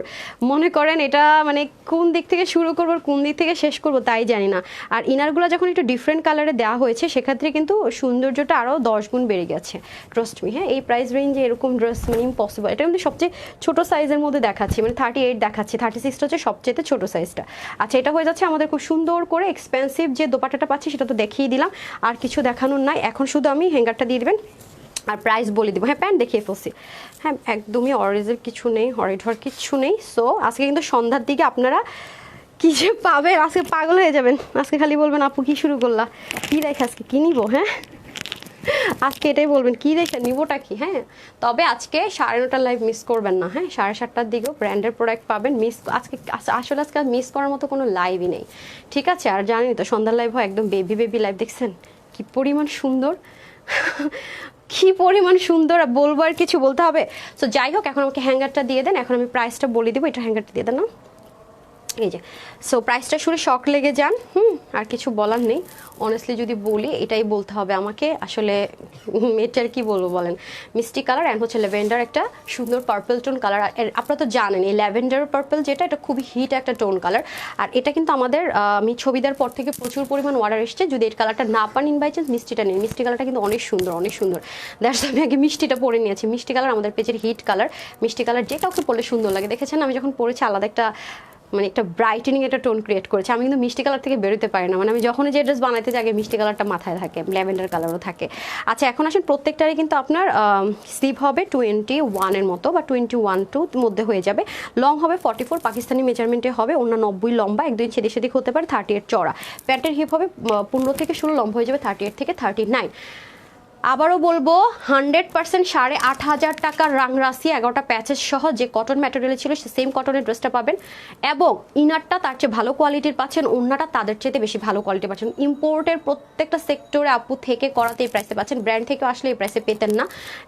মনে করেন এটা মানে কোন দিক থেকে শুরু করবো কোন দিক থেকে শেষ করবো তাই জানি না। আর ইনারগুলো যখন একটু ডিফারেন্ট কালারে দেওয়া হয়েছে সেক্ষেত্রে কিন্তু সৌন্দর্যটা আরও 10 গুণ বেড়ে গেছে, ট্রাস্ট মি। হ্যাঁ, এই প্রাইস রেঞ্জে এরকম ড্রেস মানে ইম্পসিবল, এটা কিন্তু সবচেয়ে ছোটো সাইজের মধ্যে দেখাচ্ছি, মানে 38 দেখাচ্ছি, 36টা হচ্ছে সবচেয়ে ছোট সাইজটা। আচ্ছা, এটা হয়ে যাচ্ছে আমাদের খুব সুন্দর করে এক্সপেন্সিভ যে দোপাট্টাটা পাচ্ছি সেটা তো দেখিয়ে দিলাম, আর কিছু দেখানোর নাই, এখন শুধু আমি হ্যাঙ্গারটা দিয়ে দেবেন আর প্রাইস বলে দিব। হ্যাঁ, প্যান্ট দেখিয়ে ফেলছি, হ্যাঁ একদমই অরেজের কিছু নেই, হরেড হওয়ার কিছু নেই। সো আজকে কিন্তু সন্ধ্যার দিকে আপনারা কি যে পাবেন, আজকে পাগল হয়ে যাবেন, আজকে খালি বলবেন আপু কি শুরু করলা, কি দেখে আজকে কি নিবো। হ্যাঁ, আজকে এটাই বলবেন কি দেখে নিবোটা কি। হ্যাঁ, তবে আজকে 9:30টার লাইভ মিস করবেন না, হ্যাঁ 7:30টার দিকেও ব্র্যান্ডের প্রোডাক্ট পাবেন। আজকে আসলে আজকে মিস করার মতো কোনো লাইভই নেই, ঠিক আছে। আর জানি তো সন্ধ্যার লাইভ হয় একদম বেবি লাইভ, দেখছেন কি পরিমাণ সুন্দর কি পরিমাণ সুন্দর, বলবো আর কিছু বলতে হবে। তো যাই হোক, এখন আমাকে হ্যাঙ্গারটা দিয়ে দেন, এখন আমি প্রাইসটা বলে দিব, এটা হ্যাঙ্গারটা দিয়ে দেন না, এই যে। সো প্রাইসটা শুনে শক লেগে যান, আর কিছু বলার নেই, অনেস্টলি যদি বলি এটাই বলতে হবে আমাকে, আসলে এটার কি বলবো বলেন, মিষ্টি কালার অ্যান্ড হচ্ছে ল্যাভেন্ডার একটা সুন্দর পার্পল টোন কালার। আপনারা তো জানেন এই ল্যাভেন্ডার পার্পল যেটা, এটা খুবই হিট একটা টোন কালার, আর এটা কিন্তু আমাদের আমি ছবি দেওয়ার পর থেকে প্রচুর পরিমাণ অর্ডার এসছে, যদি এই কালারটা না পান ইন বাই চান্স মিষ্টিটা নিন, মিষ্টি কালারটা কিন্তু অনেক সুন্দর অনেক সুন্দর। দ্যাটস আমি আগে মিষ্টিটা পরে নিয়েছি, মিষ্টি কালার আমাদের পেজের হিট কালার, মিষ্টি কালার যে কাউকে পরলে সুন্দর লাগে, দেখেছেন আমি যখন পরেছি আলাদা একটা মানে একটা ব্রাইটেনিং একটা টোন ক্রিয়েট করেছে। আমি কিন্তু মিষ্টি কালার থেকে বেরোতে পারি না, মানে আমি যখনই যে ড্রেস বানাইতে যাই আগে মিষ্টি কালারটা মাথায় থাকে, ল্যাভেন্ডার কালারও থাকে। আচ্ছা, এখন আসেন প্রত্যেকটারই কিন্তু আপনার স্লিভ হবে 21-এর মতো বা 21-2 মধ্যে হয়ে যাবে, লং হবে 44 পাকিস্তানি মেজারমেন্টে হবে, অন্য 90 লম্বা, 1-2 ইঞ্চি এদিক সেদিক হতে পারে, 38 চড়া, প্যান্টের হিপ হবে 15 থেকে 16, লম্বা হয়ে যাবে 38 থেকে 39। আবারও বলবো 100% 8,500 টাকার রাংরাসি 11টা প্যাচেস সহ যে কটন ম্যাটেরিয়াল ছিল সে সেম কটনের ড্রেসটা পাবেন, এবং ইনারটা তার চেয়ে ভালো কোয়ালিটির পাচ্ছেন, ওড়নাটা তাদের চেয়ে বেশি ভালো কোয়ালিটি পাচ্ছেন। ইম্পোর্টের প্রত্যেকটা সেক্টরে আপু থেকে করাতে এই প্রাইসে পাচ্ছেন, ব্র্যান্ড থেকে আসলে এই প্রাইসে পেতেন না,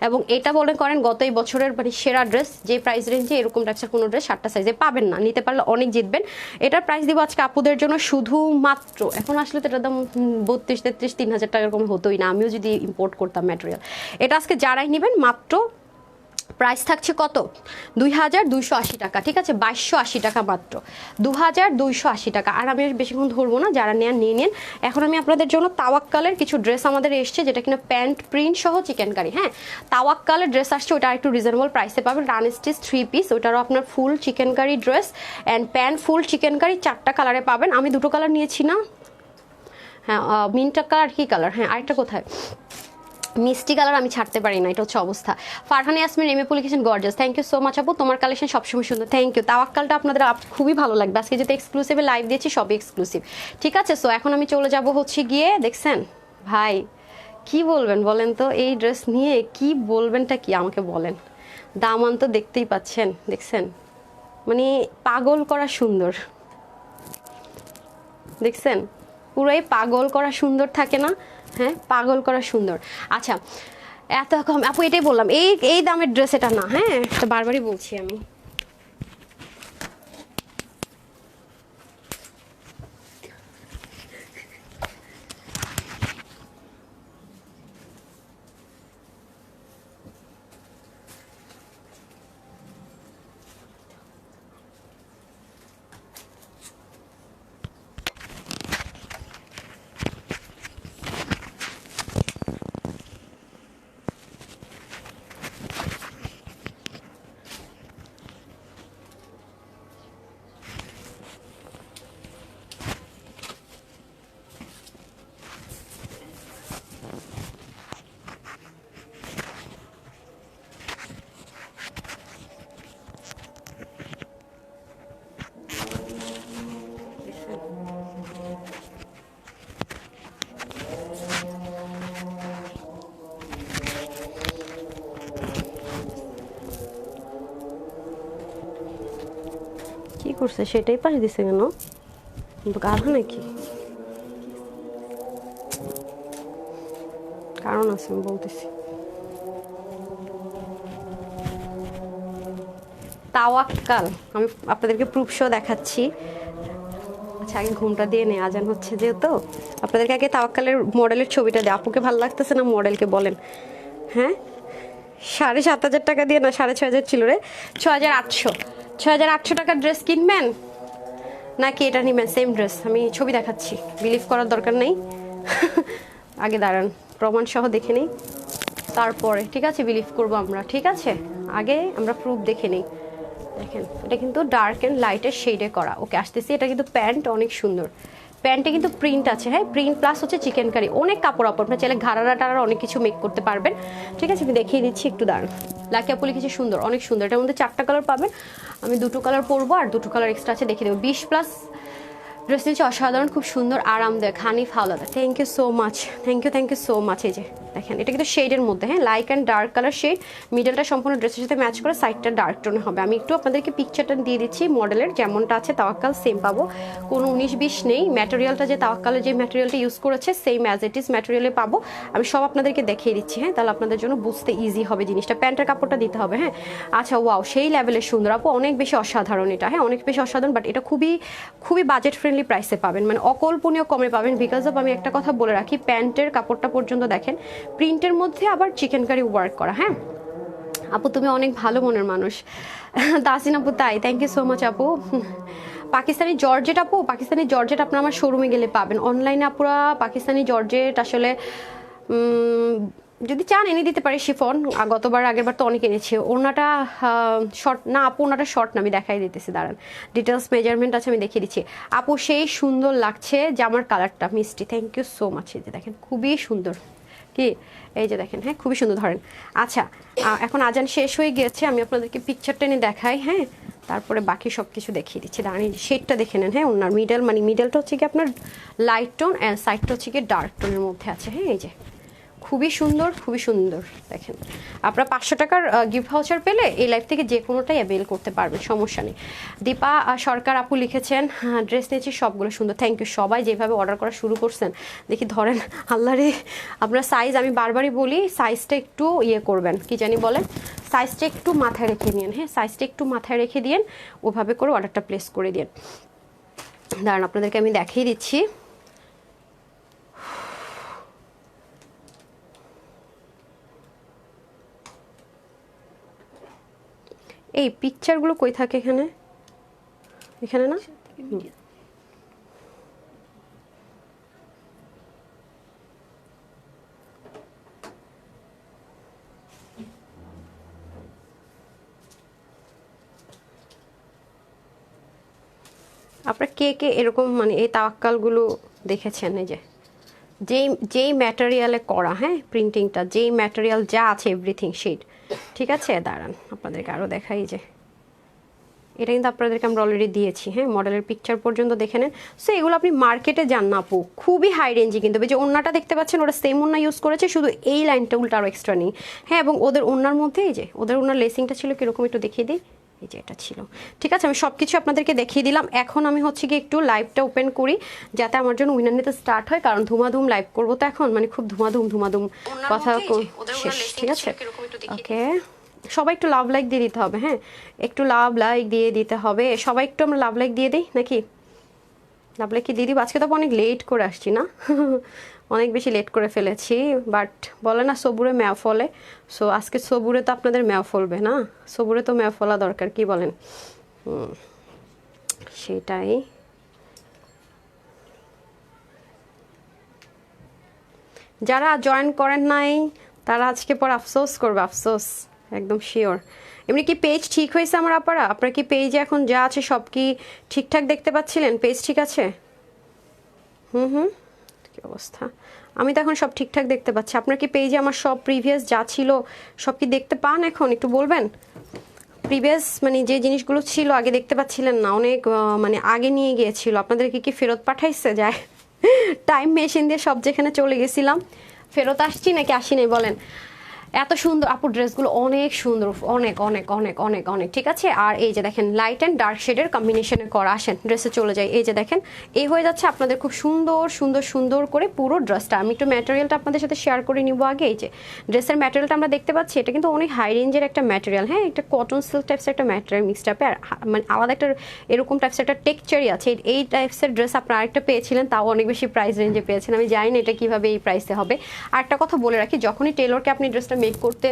এবং এটা মনে করেন গত এই বছরের মানে সেরা ড্রেস, যে প্রাইস রেঞ্জে এরকম টাইপসের কোনো ড্রেস 7টা সাইজে পাবেন না, নিতে পারলে অনেক জিতবেন। এটার প্রাইস দিব আজকে আপুদের জন্য শুধুমাত্র, এখন আসলে তো এটার দাম 32, 33, 3,000 টাকার কম হতোই না, আমিও যদি ইম্পোর্ট করতাম ম্যাটেরিয়াল। এটা আজকে যারাই নেবেন মাত্র প্রাইস থাকছে কত 2280 টাকা, ঠিক আছে 2280 টাকা মাত্র 2280 টাকা। আর আমি আর বেশিক্ষণ ধরবো না, যারা নেন নিয়ে নেন। এখন আমি আপনাদের জন্য তাওয়াক্কালের কিছু ড্রেস আমাদের এসছে, যেটা কিনা প্যান্ট প্রিন্ট সহ চিকেন কারি। হ্যাঁ, তাওয়াক্কালের ড্রেস আসছে, ওটা একটু রিজনেবল প্রাইসে পাবেন। রান স্টিচ 3 পিস, ওটারও আপনার full chikankari dress and pant full chikankari 4টা কালারে পাবেন। আমি 2টো কালার নিয়েছি না, হ্যাঁ মিন্টা কালার, কি কালার, হ্যাঁ আরেকটা কোথায়, মিষ্টি কালার আমি ছাড়তে পারি না, এটা হচ্ছে অবস্থা। ফারহানা ইয়াসমিন এমএ পুলিকেশন gorgeous, thank you so much আপু, তোমার কালেকশন সবসময় সুন্দর, থ্যাংক ইউ। তাওয়াক্কালটা আপনাদের খুবই ভালো লাগবে, আজকে যেহেতু এক্সক্লুসিভে লাইভ দিয়েছি সবই এক্সক্লুসিভ, ঠিক আছে। সো এখন আমি চলে যাব হচ্ছে গিয়ে, দেখছেন ভাই কি বলবেন বলেন তো, এই ড্রেস নিয়ে কি বলবেনটা কি আমাকে বলেন। দামান তো দেখতেই পাচ্ছেন, দেখছেন মানে পাগল করা সুন্দর, দেখছেন পুরাই পাগল করা সুন্দর থাকে না, হ্যাঁ পাগল করা সুন্দর। আচ্ছা এত কম আপু, এটাই বললাম এই এই দামের ড্রেস এটা না, হ্যাঁ তো বারবারই বলছি আমি। কি করছে সেটাই পাশ দিছে কেন, গাধা নাকি, কারণ আছে আমি বলতেছি। তাওয়াক্কাল আমি আপনাদেরকে প্রুফ শো দেখাচ্ছি। আচ্ছা আগে ঘুমটা দিয়ে নে, আজান হচ্ছে যেহেতু। আপনাদেরকে আগে তাওয়াক্কালের মডেলের ছবিটা দেয়, আপুকে ভালো লাগতেছে না মডেলকে বলেন। হ্যাঁ 7,500 টাকা দিয়ে না, 6,500 ছিল রে, 6,800, 6,800 টাকার ড্রেস কিনবেন নাকি এটা নিবেন সেম ড্রেস? আমি ছবি দেখাচ্ছি, বিলিভ করার দরকার নেই। আগে দাঁড়ান প্রমাণ সহ দেখে নিই, তারপরে ঠিক আছে বিলিভ করবো আমরা, ঠিক আছে আগে আমরা প্রুফ দেখে নিই। দেখেন এটা কিন্তু ডার্ক অ্যান্ড লাইটের শেডে করা, ওকে আসতেছি। এটা কিন্তু প্যান্ট অনেক সুন্দর, প্যান্টে কিন্তু প্রিন্ট আছে, হ্যাঁ প্রিন্ট প্লাস হচ্ছে চিকেন কারি, অনেক কাপড় আপনার চাইলে ঘাড়ারা টাড়ারা অনেক কিছু মেক করতে পারবেন, ঠিক আছে আমি দেখিয়ে দিচ্ছি একটু দাঁড়ান। লাকি আপু লিখেছে সুন্দর, অনেক সুন্দর, এটার মধ্যে 4টা কালার পাবেন, আমি 2টো কালার পরবো আর 2টো কালার এক্সট্রা আছে দেখিয়ে দেবো। 20+ ড্রেস নিচ্ছে অসাধারণ, খুব সুন্দর আরামদায়ক। হানিফ হাওলাদা thank you so much, thank you so much. এই যে দেখেন এটা কিন্তু শেডের মধ্যে, হ্যাঁ light and dark colour shade, মিডলটা সম্পূর্ণ ড্রেসের সাথে ম্যাচ করে, সাইডটা ডার্ক টোনে হবে। আমি একটু আপনাদেরকে পিকচারটা দিয়ে দিচ্ছি মডেলের, যেমনটা আছে তাওয়াক্কাল সেম পাবো, কোনো 19-20 নেই। ম্যাটেরিয়ালটা যে তাওয়াক্কালের যে ম্যাটেরিয়ালটা ইউজ করেছে সেম অ্যাজ ইট ইজ ম্যাটেরিয়ালে পাবো। আমি সব আপনাদেরকে দেখিয়ে দিচ্ছি, হ্যাঁ তাহলে আপনাদের জন্য বুঝতে ইজি হবে জিনিসটা। প্যান্টের কাপড়টা দিতে হবে, হ্যাঁ আচ্ছা ওয়াও সেই লেভেলের সুন্দর আপু, অনেক বেশি অসাধারণ এটা, হ্যাঁ অনেক বেশি অসাধারণ, বাট এটা খুবই খুবই বাজেট ফ্রেন্ডলি প্রাইসে পাবেন, মানে অকল্পনীয় কমে পাবেন। বিকজ অফ আমি একটা কথা বলে রাখি, প্যান্টের কাপড়টা পর্যন্ত দেখেন প্রিন্টের মধ্যে আবার চিকেন কারি ওয়ার্ক করা। হ্যাঁ আপু তুমি অনেক ভালো মনের মানুষ, তাসিন আপু তাই, থ্যাংক ইউ সো মাচ আপু। পাকিস্তানি জর্জেট আপু, পাকিস্তানি জর্জেট আপনার আমার শোরুমে গেলে পাবেন, অনলাইনে আপুরা পাকিস্তানি জর্জেট আসলে যদি চান এনে দিতে পারি শিফন, গতবার আগেরবার তো অনেক এনেছি। ওনাটা শর্ট না আপু, ওনাটা শর্ট না, আমি দেখাই দিতেছি দাঁড়ান, ডিটেলস মেজারমেন্ট আছে আমি দেখিয়ে দিচ্ছি। আপু সেই সুন্দর লাগছে জামার কালারটা মিষ্টি, থ্যাংক ইউ সো মাচ। এই যে দেখেন খুবই সুন্দর, কি এই যে দেখেন, হ্যাঁ খুবই সুন্দর ধরেন। আচ্ছা এখন আজান শেষ হয়ে গিয়েছে, আমি আপনাদেরকে পিকচারটা এনে দেখাই, হ্যাঁ তারপরে বাকি সব কিছু দেখিয়ে দিচ্ছি। দাঁড়িয়ে শেডটা দেখে নেন, হ্যাঁ ওনার মিডল, মানে মিডলটা হচ্ছে কি আপনার লাইট টোন অ্যান্ড সাইডটা হচ্ছে কি ডার্ক টোনের মধ্যে আছে, হ্যাঁ এই যে খুবই সুন্দর, খুবই সুন্দর। দেখেন আপনারা 500 টাকার গিফট ভাউচার পেলে এই লাইফ থেকে যে কোনোটাই অ্যাভেল করতে পারবেন, সমস্যা নেই। দীপা সরকার আপু লিখেছেন ড্রেস নিয়েছি সবগুলো সুন্দর, থ্যাংক ইউ। সবাই যেভাবে অর্ডার করা শুরু করছেন দেখি ধরেন, আল্লাহ রে আপনার সাইজ, আমি বারবারই বলি সাইজটা একটু ইয়ে করবেন, কি জানি বলেন, সাইজটা একটু মাথায় রেখে নিন, হ্যাঁ সাইজটা একটু মাথায় রেখে দিন, ওভাবে করে অর্ডারটা প্লেস করে দিন। দাঁড়ান আপনাদেরকে আমি দেখিয়ে দিচ্ছি। এই পিকচারগুলো কই থাকে এখানে? এখানে না? থেকে মিডিয়া আপনারা কে কে এরকম মানে এই তাওয়াক্কালগুলো দেখেছেন? এই যে যেই যেই ম্যাটেরিয়ালে করা, হ্যাঁ, প্রিন্টিংটা যেই ম্যাটেরিয়াল যা আছে এভরিথিং শিট, ঠিক আছে? দাঁড়ান আপনাদেরকে আরও দেখাই। যে এটা কিন্তু আপনাদেরকে আমরা অলরেডি দিয়েছি, হ্যাঁ, মডেলের পিকচার পর্যন্ত দেখে নেন। সো এগুলো আপনি মার্কেটে যান না আপু, খুবই হাই রেঞ্জে কিন্তু। যে ওড়নাটা দেখতে পাচ্ছেন ওরা সেম ওড়না ইউজ করেছে, শুধু এই লাইনটা উল্টা আরও এক্সট্রা নেই, হ্যাঁ। এবং ওদের ওড়নার মধ্যে এই যে ওদের ওড়নার লেসিংটা ছিল কীরকম একটু দেখিয়ে দিই। এই যে এটা ছিল, ঠিক আছে? আমি সব কিছু আপনাদেরকে দেখিয়ে দিলাম। এখন আমি হচ্ছে কি একটু লাইভটা ওপেন করি যাতে আমার জন্য উইনার নিতে স্টার্ট হয়, কারণ ধুমাধুম লাইভ করবো তো এখন, মানে খুব ধুমাধুম কথা শেষ, ঠিক আছে? ওকে, সবাই একটু লাভ লাইক দিয়ে দিতে হবে, হ্যাঁ, একটু লাভ লাইক দিয়ে দিতে হবে। সবাই একটু আমরা লাভ লাইক দিয়ে দিই নাকি? লাভ লাইক কি দিয়ে দিব? আজকে তো অনেক লেট করে আসছি না? অনেক বেশি লেট করে ফেলেছি, বাট বলে না সবুরে ম্যাও ফলে। সো আজকে সবুরে তো আপনাদের ম্যাও ফলবে না, সবুরে তো ম্যাও ফলা দরকার, কি বলেন? সেটাই। যারা জয়েন করেন নাই তারা আজকে পর আফসোস করবে, আফসোস, একদম শিওর। এমনি কি পেজ ঠিক হয়েছে আমার আপারা? আপনার কি পেজে এখন যা আছে সব কি ঠিকঠাক দেখতে পাচ্ছিলেন? পেজ ঠিক আছে? কি অবস্থা? আমি তো এখন সব ঠিকঠাক দেখতে পাচ্ছি। আপনার কি পেজে আমার সব প্রিভিয়াস যা ছিল সব কি দেখতে পান এখন? একটু বলবেন। প্রিভিয়াস মানে যে জিনিসগুলো ছিল আগে দেখতে পাচ্ছিলেন না, অনেক মানে আগে নিয়ে গিয়েছিল, আপনাদেরকে কি ফেরত পাঠাইছে? যায় টাইম মেশিন দিয়ে সব যেখানে চলে গেছিলাম ফেরত আসছি নাকি আসি নাই বলেন? এত সুন্দর আপু ড্রেসগুলো, অনেক সুন্দর, অনেক অনেক অনেক অনেক অনেক, ঠিক আছে? আর এই যে দেখেন লাইট অ্যান্ড ডার্ক শেডের কম্বিনেশনে করা। আসেন ড্রেসে চলে যাই। এই যে দেখেন এই হয়ে যাচ্ছে আপনাদের খুব সুন্দর সুন্দর সুন্দর করে পুরো ড্রেসটা। আমি একটু ম্যাটেরিয়ালটা আপনাদের সাথে শেয়ার করে নিব আগে। এই যে ড্রেসের ম্যাটেরিয়ালটা আমরা দেখতে পাচ্ছি, এটা কিন্তু অনেক হাই রেঞ্জের একটা ম্যাটেরিয়াল, হ্যাঁ, একটা কটন সিল্ক টাইপসের একটা ম্যাটেরিয়াল মিক্সড আপে, আর মানে আলাদা একটা এরকম টাইপসের একটা টেক্সচারই আছে। এই টাইপসের ড্রেস আপনারা আরেকটা পেয়েছিলেন, তাও অনেক বেশি প্রাইস রেঞ্জে পেয়েছেন। আমি জানি না এটা কীভাবে এই প্রাইসে হবে। আর একটা কথা বলে রাখি, যখনই টেলরকে আপনি ড্রেসটা মেক করতে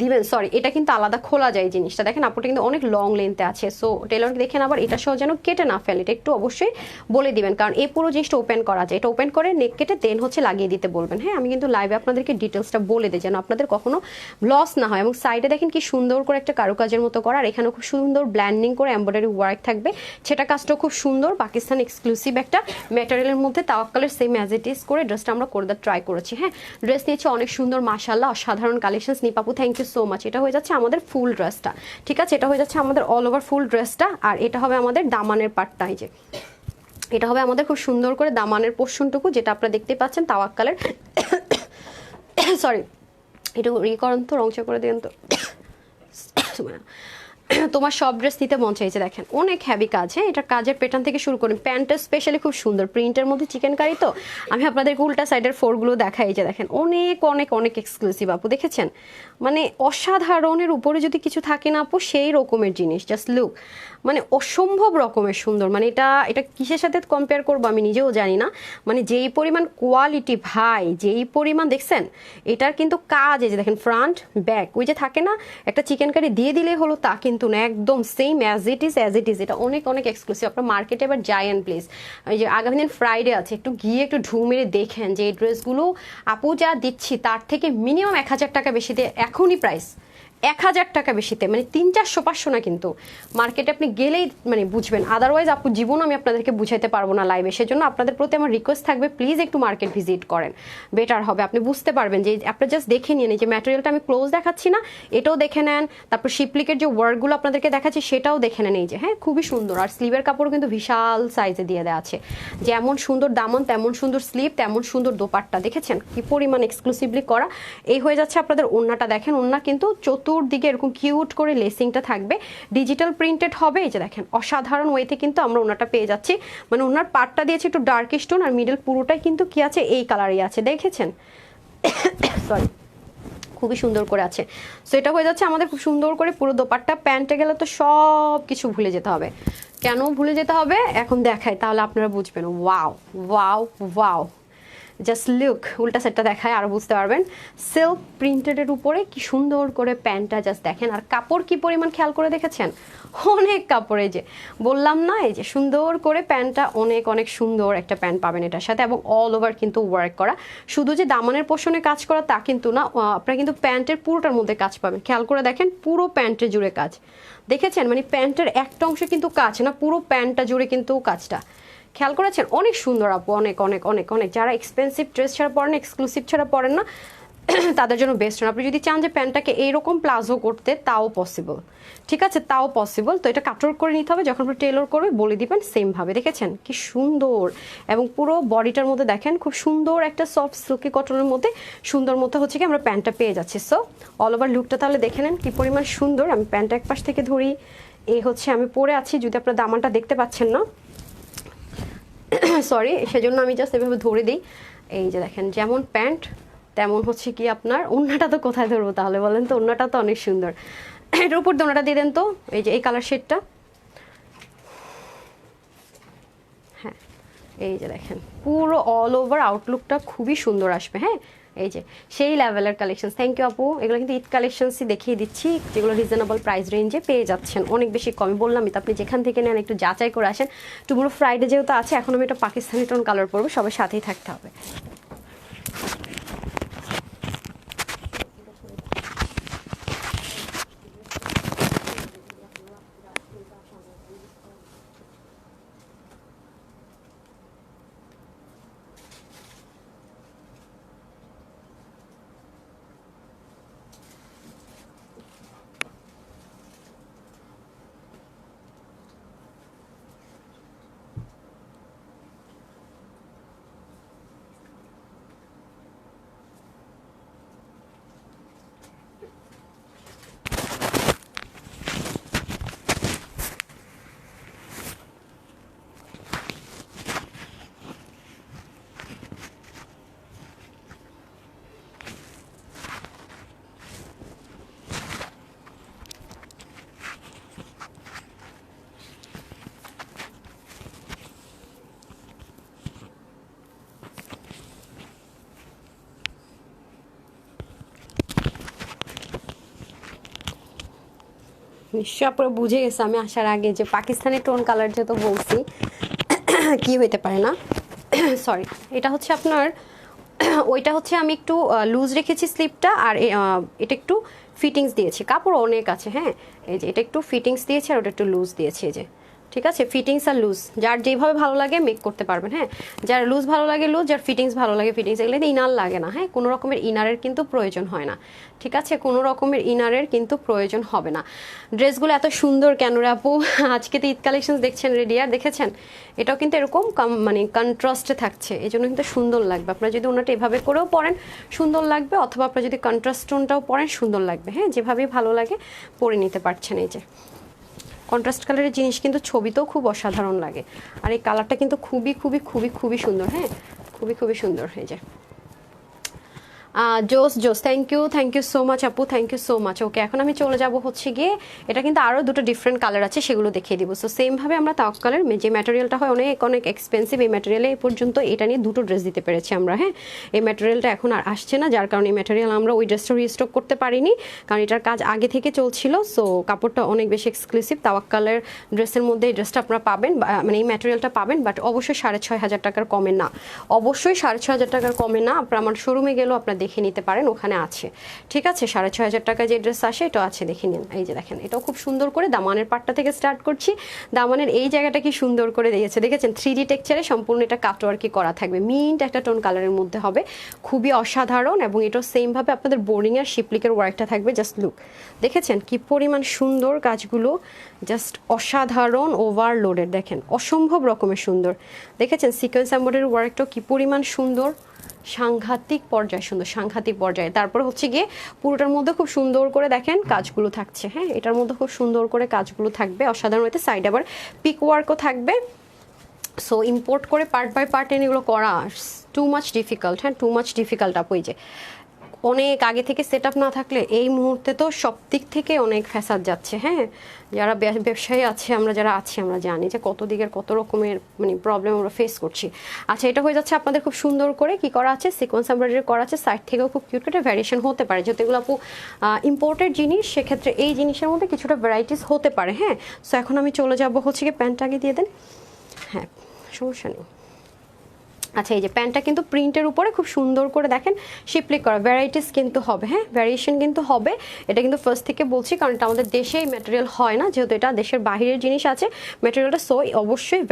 দিবেন, সরি, এটা কিন্তু আলাদা খোলা যায় জিনিসটা। দেখেন আপুটা কিন্তু অনেক লং লেন্থে আছে, সো টেলরকে দেখেন আবার এটা সহ যেন কেটে না ফেলে, এটা একটু অবশ্যই বলে দিবেন, কারণ এই পুরো জিনিসটা ওপেন করা যায়। এটা ওপেন করে নেক কেটে দেন হচ্ছে লাগিয়ে দিতে বলবেন, হ্যাঁ। আমি কিন্তু লাইভে আপনাদেরকে ডিটেলসটা বলে দিই যেন আপনাদের কখনো লস না হয়। এবং সাইডে দেখেন কি সুন্দর করে একটা কারুকাজের মতো করা, আর এখানে খুব সুন্দর ব্ল্যান্ডিং করে এমব্রয়ডারি ওয়ার্ক থাকবে, সেটা কাজটাও খুব সুন্দর। পাকিস্তান এক্সক্লুসিভ একটা ম্যাটেরিয়ালের মধ্যে তাওয়াক্কালের সেম অ্যাজ ইট ইজ করে ড্রেসটা আমরা করে দেওয়ার ট্রাই করেছি, হ্যাঁ। ড্রেস নিয়েছে অনেক সুন্দর, মাশাআল্লাহ, অসাধারণ কালেকশন। নিপাপু থ্যাংক ইউ সো মাচ। এটা হয়ে যাচ্ছে আমাদের ফুল ড্রেসটা, ঠিক আছে? এটা হয়ে যাচ্ছে আমাদের অল ওভার ফুল ড্রেসটা, আর এটা হবে আমাদের দামানের পার্টটা। এই যে এটা হবে আমাদের খুব সুন্দর করে দামানের পোর্শনটুকু, যেটা আপনারা দেখতে পাচ্ছেন তাওয়াক্কালের। সরি, একটু রিকরণ তো রংচা করে দেন তো। তোমার সব ড্রেস নিতে মন চাইছে। দেখেন অনেক হ্যাভি কাজ, হ্যাঁ। এটার কাজের প্যাটার্ন থেকে শুরু করি, প্যান্টটা স্পেশালি খুব সুন্দর, প্রিন্টের মধ্যে চিকেন কারি। তো আমি আপনাদেরকে উল্টা সাইডের ফোরগুলো দেখাই। যে দেখেন অনেক অনেক অনেক এক্সক্লুসিভ আপু, দেখেছেন? মানে অসাধারণের উপরে যদি কিছু থাকে না আপু, সেই রকমের জিনিস, জাস্ট লুক, মানে অসম্ভব রকমের সুন্দর। মানে এটা এটা কিসের সাথে কম্পেয়ার করবো আমি নিজেও জানি না। মানে যেই পরিমাণ কোয়ালিটি ভাই, যেই পরিমাণ দেখছেন এটার কিন্তু কাজ। এই যে দেখেন ফ্রন্ট ব্যাক, ওই যে থাকে না একটা চিকেন কারি দিয়ে দিলেই হলো, তা কিন্তু না, একদম same as it is, as it is. এটা অনেক অনেক এক্সক্লুসিভ। আপনার মার্কেটে এবার যায়েন প্লিজ। এই যে আগামী দিন ফ্রাইডে আছে, একটু গিয়ে একটু ঢু মেরে দেখেন যে এই ড্রেসগুলো আপু যা দিচ্ছি তার থেকে মিনিমাম 1000 টাকা বেশিতে এখনই প্রাইস, 1000 টাকা বেশিতে, মানে 300-400-500 না, কিন্তু মার্কেটে আপনি গেলেই মানে বুঝবেন। আদারওয়াইজ আপু জীবন আমি আপনাদেরকে বুঝাইতে পারবো না লাইভে। সেজন্য আপনাদের প্রতি আমার রিকোয়েস্ট থাকবে, প্লিজ একটু মার্কেট ভিজিট করেন, বেটার হবে। আপনি বুঝতে পারবেন যে আপনারা জাস্ট দেখে নিন। এই যে ম্যাটেরিয়ালটা আমি ক্লোজ দেখাচ্ছি না, এটাও দেখে নেন। তারপর শিপলিকের যে ওয়ার্কগুলো আপনাদেরকে দেখাচ্ছি সেটাও দেখে নেন। এই যে হ্যাঁ, খুবই সুন্দর। আর স্লিভের কাপড়ও কিন্তু বিশাল সাইজে দিয়ে দেওয়া আছে, যেমন সুন্দর দামন তেমন সুন্দর স্লিভ, তেমন সুন্দর দোপাট্টা। দেখেছেন কি পরিমাণ এক্সক্লুসিভলি করা। এই হয়ে যাচ্ছে আপনাদের ওড়নাটা। দেখেন ওড়না কিন্তু চতুর্দিকে এরকম কিউট করে লেসিংটা থাকবে, ডিজিটাল প্রিন্টেড হবে। এই যে দেখেন অসাধারণ ওয়েতে কিন্তু আমরা ওড়নাটা পেয়ে যাচ্ছি। মানে ওড়নার পার্টটা দিয়েছে একটু ডার্ক স্টোন, আর মিডল পুরোটাই কিন্তু কি আছে, এই কালারই আছে, দেখেছেন? সরি, খুবই সুন্দর করে আছে। সো এটা হয়ে যাচ্ছে আমাদের খুব সুন্দর করে পুরো দোপাট্টা। প্যান্টে গেলে তো সব কিছু ভুলে যেতে হবে। কেন ভুলে যেতে হবে এখন দেখাই, তাহলে আপনারা বুঝবেন। Wow wow wow, just look, উল্টা সেটটা দেখায় আরও বুঝতে পারবেন। সিল্ক প্রিন্টেডের উপরে কি সুন্দর করে প্যান্টটা জাস্ট দেখেন, আর কাপড় কি পরিমাণ খেয়াল করে দেখেছেন, অনেক কাপড়। এই যে বললাম না, এই যে সুন্দর করে প্যান্টটা, অনেক অনেক সুন্দর একটা প্যান্ট পাবেন এটার সাথে, এবং অল ওভার কিন্তু ওয়ার্ক করা। শুধু যে দামানের পোর্শনে কাজ করা তা কিন্তু না, আপনারা কিন্তু প্যান্টের পুরোটার মধ্যে কাজ পাবেন। খেয়াল করে দেখেন, পুরো প্যান্টের জুড়ে কাজ দেখেছেন, মানে প্যান্টের একটা অংশে কিন্তু কাজ না, পুরো প্যান্টটা জুড়ে কিন্তু কাজটা খেয়াল করেছেন। অনেক সুন্দর আপু, অনেক অনেক অনেক অনেক। যারা এক্সপেন্সিভ ড্রেস ছাড়া পরেন, এক্সক্লুসিভ ছাড়া পরেন না, তাদের জন্য বেস্ট। আপনি যদি চান যে প্যান্টটাকে এইরকম প্লাজো করতে, তাও পসিবল, ঠিক আছে, তাও পসিবল। তো এটা কাটর করে নিতে হবে, যখন আপনি টেলর করবে বলে দিবেন সেমভাবে। দেখেছেন কি সুন্দর, এবং পুরো বডিটার মধ্যে দেখেন খুব সুন্দর একটা সফট সিল্কি কটনের মধ্যে সুন্দর মতো হচ্ছে কি আমরা প্যান্টটা পেয়ে যাচ্ছি। সো অল ওভার লুকটা তাহলে দেখে নেন কি পরিমাণ সুন্দর। আমি প্যান্টটা এক পাশ থেকে ধরি, এই হচ্ছে আমি পরে আছি, যদি আপনার দামানটা দেখতে পাচ্ছেন না, সরি, সেজন্য আমি জাস্ট এভাবে ধরে দিই। এই যে দেখেন, যেমন প্যান্ট তেমন হচ্ছে কি আপনার ওড়নাটা, তো কোথায় ধরবো তাহলে বলেন তো, ওড়নাটা তো অনেক সুন্দর। এটার উপর ওড়নাটা দিয়ে দেন তো, এই যে এই কালার শেডটা, হ্যাঁ এই যে দেখেন পুরো অল ওভার আউটলুকটা খুবই সুন্দর আসবে। হ্যাঁ এই যে সেই লেভেলের কালেকশন। থ্যাংক ইউ আপু। এগুলো কিন্তু ঈদ কালেকশনসই দেখিয়ে দিচ্ছি, যেগুলো রিজনেবল প্রাইস রেঞ্জে পেয়ে যাচ্ছেন, অনেক বেশি কমে। বললামই তো, আপনি যেখান থেকে নেন একটু যাচাই করে আসেন। টুমোরো ফ্রাইডে যেহেতু আছে, এখন আমি এটা পাকিস্তানি টোন কালার পরবো, সবার সাথেই থাকতে হবে। নিশ্চয় আপনারা বুঝে গেছে আমি আসার আগে যে পাকিস্তানি টোন কালার যেহেতু বলছি, কি হইতে পারে না। সরি, এটা হচ্ছে আপনার ওইটা হচ্ছে আমি একটু লুজ রেখেছি স্লিপটা, আর এটা একটু ফিটিংস দিয়েছি, কাপড় অনেক আছে। হ্যাঁ এই যে এটা একটু ফিটিংস দিয়েছি, আর ওটা একটু লুজ দিয়েছি। এই যে ঠিক আছে, ফিটিংস আর লুজ যার যেভাবে ভালো লাগে মেক করতে পারবেন। হ্যাঁ যার লুজ ভালো লাগে লুজ, যার ফিটিংস ভালো লাগে ফিটিংস। এগুলো ইনার লাগে না, হ্যাঁ কোনো রকমের ইনারের কিন্তু প্রয়োজন হয় না, ঠিক আছে, কোনো রকমের ইনারের কিন্তু প্রয়োজন হবে না। ড্রেসগুলো এত সুন্দর কেন রে আপু? আজকে তো ঈদ কালেকশন দেখছেন, রেডিয়ার দেখেছেন, এটাও কিন্তু এরকম মানে কন্ট্রাস্টে থাকছে, এই জন্য কিন্তু সুন্দর লাগবে। আপনারা যদি ওনাটা এভাবে করেও পরেন সুন্দর লাগবে, অথবা আপনারা যদি কন্ট্রাস্ট টোনটাও পরেন সুন্দর লাগবে। হ্যাঁ যেভাবেই ভালো লাগে পরে নিতে পারছেন। এই যে কন্ট্রাস্ট কালারের জিনিস কিন্তু ছবিতেও খুব অসাধারণ লাগে, আর এই কালারটা কিন্তু খুবই খুবই খুবই খুবই সুন্দর। হ্যাঁ খুবই খুবই সুন্দর। এই যে জোস জোস, থ্যাংক ইউ সো মাচ আপু, থ্যাংক ইউ সো মাচ। ওকে এখন আমি চলে যাব হচ্ছে গিয়ে, এটা কিন্তু আরও দুটো ডিফারেন্ট কালার আছে, সেগুলো দেখিয়ে দিব। সো সেমভাবে আমরা তাওয়াক্কালের যে ম্যাটেরিয়ালটা হয় অনেক অনেক এক্সপেন্সিভ, এই ম্যাটেরিয়ালে এই পর্যন্ত এটা নিয়ে দুটো ড্রেস দিতে পেরেছি আমরা। হ্যাঁ এই ম্যাটেরিয়ালটা এখন আর আসছে না, যার কারণে এই ম্যাটেরিয়াল আমরা ওই ড্রেসটা রিস্টক করতে পারিনি, কারণ এটার কাজ আগে থেকে চলছিল। সো কাপড়টা অনেক বেশি এক্সক্লুসিভ। তাওয়াক্কালের ড্রেসের মধ্যে এই ড্রেসটা আপনারা পাবেন, মানে এই ম্যাটেরিয়ালটা পাবেন, বাট অবশ্যই 6,500 টাকার কমে না, অবশ্যই 6,500 টাকার কমে না। আপনারা আমার শোরুমে গেলেও আপনারা দেখে নিতে পারেন, ওখানে আছে, ঠিক আছে। 6,500 টাকা যে ড্রেস আসে এটা আছে, দেখে নিন। এই যে দেখেন, এটাও খুব সুন্দর করে দামানের পাটটা থেকে স্টার্ট করছি। দামানের এই জায়গাটা কি সুন্দর করে দিয়েছে দেখেছেন, 3D টেক্সচারে সম্পূর্ণ এটা কাটওয়ার্কই করা থাকবে, মিন্ট একটা টোন কালারের মধ্যে হবে, খুবই অসাধারণ। এবং এটাও সেমভাবে আপনাদের বোর্ডিং আর শিপলিকের ওয়ার্কটা থাকবে। জাস্ট লুক, দেখেছেন কি পরিমাণ সুন্দর কাজগুলো, জাস্ট অসাধারণ, ওভারলোডেড, দেখেন অসম্ভব রকমের সুন্দর। দেখেছেন সিকোয়েন্স এমব্রয়ডারি ওয়ার্কটাও কি পরিমাণ সুন্দর, সাংঘাতিক পর্যায়ে সুন্দর, সাংঘাতিক পর্যায়ে। তারপর হচ্ছে গিয়ে পুরোটার মধ্যে খুব সুন্দর করে দেখেন কাজগুলো থাকছে। হ্যাঁ এটার মধ্যে খুব সুন্দর করে কাজগুলো থাকবে, অসাধারণ। এতে সাইড আবার পিক ওয়ার্কও থাকবে। সো ইম্পোর্ট করে পার্ট বাই পার্ট এনে এগুলো করা টু মাচ ডিফিকাল্ট। হ্যাঁ টু মাচ ডিফিকাল্ট আপু। এই যে অনেক আগে থেকে সেট আপ না থাকলে এই মুহূর্তে তো সব দিক থেকে অনেক ফ্যাসাদ যাচ্ছে। হ্যাঁ, যারা ব্যবসায়ী আছে, আমরা যারা আছি আমরা জানি যে কত দিকের কত রকমের মানে প্রবলেম আমরা ফেস করছি। আচ্ছা, এটা হয়ে যাচ্ছে আপনাদের খুব সুন্দর করে কি করা আছে, সিকোয়েন্স এমব্রয়ডারি করা আছে, সাইড থেকেও খুব কিউট একটা ভ্যারিয়েশন হতে পারে, যেহেতু এগুলো আপু ইম্পোর্টেড জিনিস, সেক্ষেত্রে এই জিনিসের মধ্যে কিছুটা ভ্যারাইটিস হতে পারে। হ্যাঁ, সো এখন আমি চলে যাব হচ্ছে কি প্যান্টটা আগে দিয়ে দেন। হ্যাঁ, সমস্যা নেই। আচ্ছা, এই যে প্যান্টটা কিন্তু প্রিন্টের উপরে খুব সুন্দর করে দেখেন শিপলি করা, ভ্যারাইটিস কিন্তু হবে। হ্যাঁ, ভ্যারিয়েশন কিন্তু হবে। এটা কিন্তু ফার্স্ট থেকে বলছি, কারণ এটা আমাদের দেশে এই ম্যাটেরিয়াল হয় না, যেহেতু এটা দেশের বাইরের জিনিস আছে ম্যাটেরিয়ালটা, সো অবশ্যই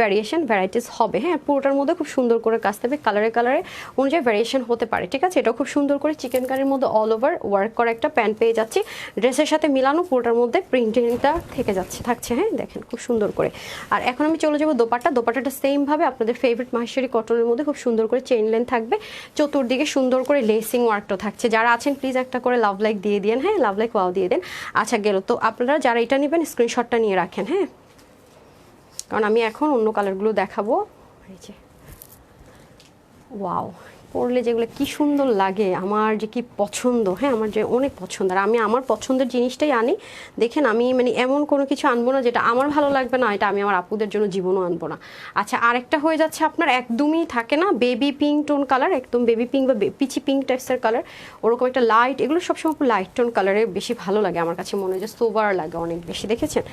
ভ্যারাইটিস হবে। হ্যাঁ, পুরোটার মধ্যে খুব সুন্দর করে কাজ থাকবে, কালারে অনুযায়ী ভ্যারিয়েশন হতে পারে। ঠিক আছে, এটা খুব সুন্দর করে চিকেন কারির মধ্যে অল ওভার ওয়ার্ক করা একটা প্যান্ট পেয়ে যাচ্ছি, ড্রেসের সাথে মিলানো, পুরোটার মধ্যে প্রিন্টিংটা থেকে থাকছে। হ্যাঁ, দেখেন খুব সুন্দর করে। আর এখন আমি চলে যাবো দোপাট্টাটা সেম ভাবে আপনাদের ফেভারিট মাহেশ্বরী কটনের মধ্যে খুব সুন্দর করে চেইন লেন থাকবে, চতুর্দিকে সুন্দর করে লেসিং ওয়ার্কটা থাকছে। যারা আছেন প্লিজ একটা করে লাভ লাইক দিয়ে দেন। হ্যাঁ, লাভ লাইক ওয়াও দিয়ে দেন। আচ্ছা, গেল তো আপনারা যারা এটা নেবেন স্ক্রিনশটটা নিয়ে রাখেন। হ্যাঁ, কারণ আমি এখন অন্য কালারগুলো দেখাবো। এই যে ওয়াও, পরলে যেগুলো কি সুন্দর লাগে, আমার যে কি পছন্দ। হ্যাঁ, আমার যে অনেক পছন্দ, আর আমি আমার পছন্দের জিনিসটাই আনি। দেখেন, আমি মানে এমন কোনো কিছু আনবো না যেটা আমার ভালো লাগবে না, এটা আমি আমার আপুদের জন্য জীবনও আনবো না। আচ্ছা, আরেকটা হয়ে যাচ্ছে আপনার একদমই থাকে না বেবি পিঙ্ক টোন কালার, একদম বেবি পিঙ্ক বা পিচি পিঙ্ক টাইপসের কালার, ওরকম একটা লাইট, এগুলো সবসময় লাইট টোন কালারে বেশি ভালো লাগে আমার কাছে, মনে হয় যে সোবার লাগে অনেক বেশি। দেখেছেন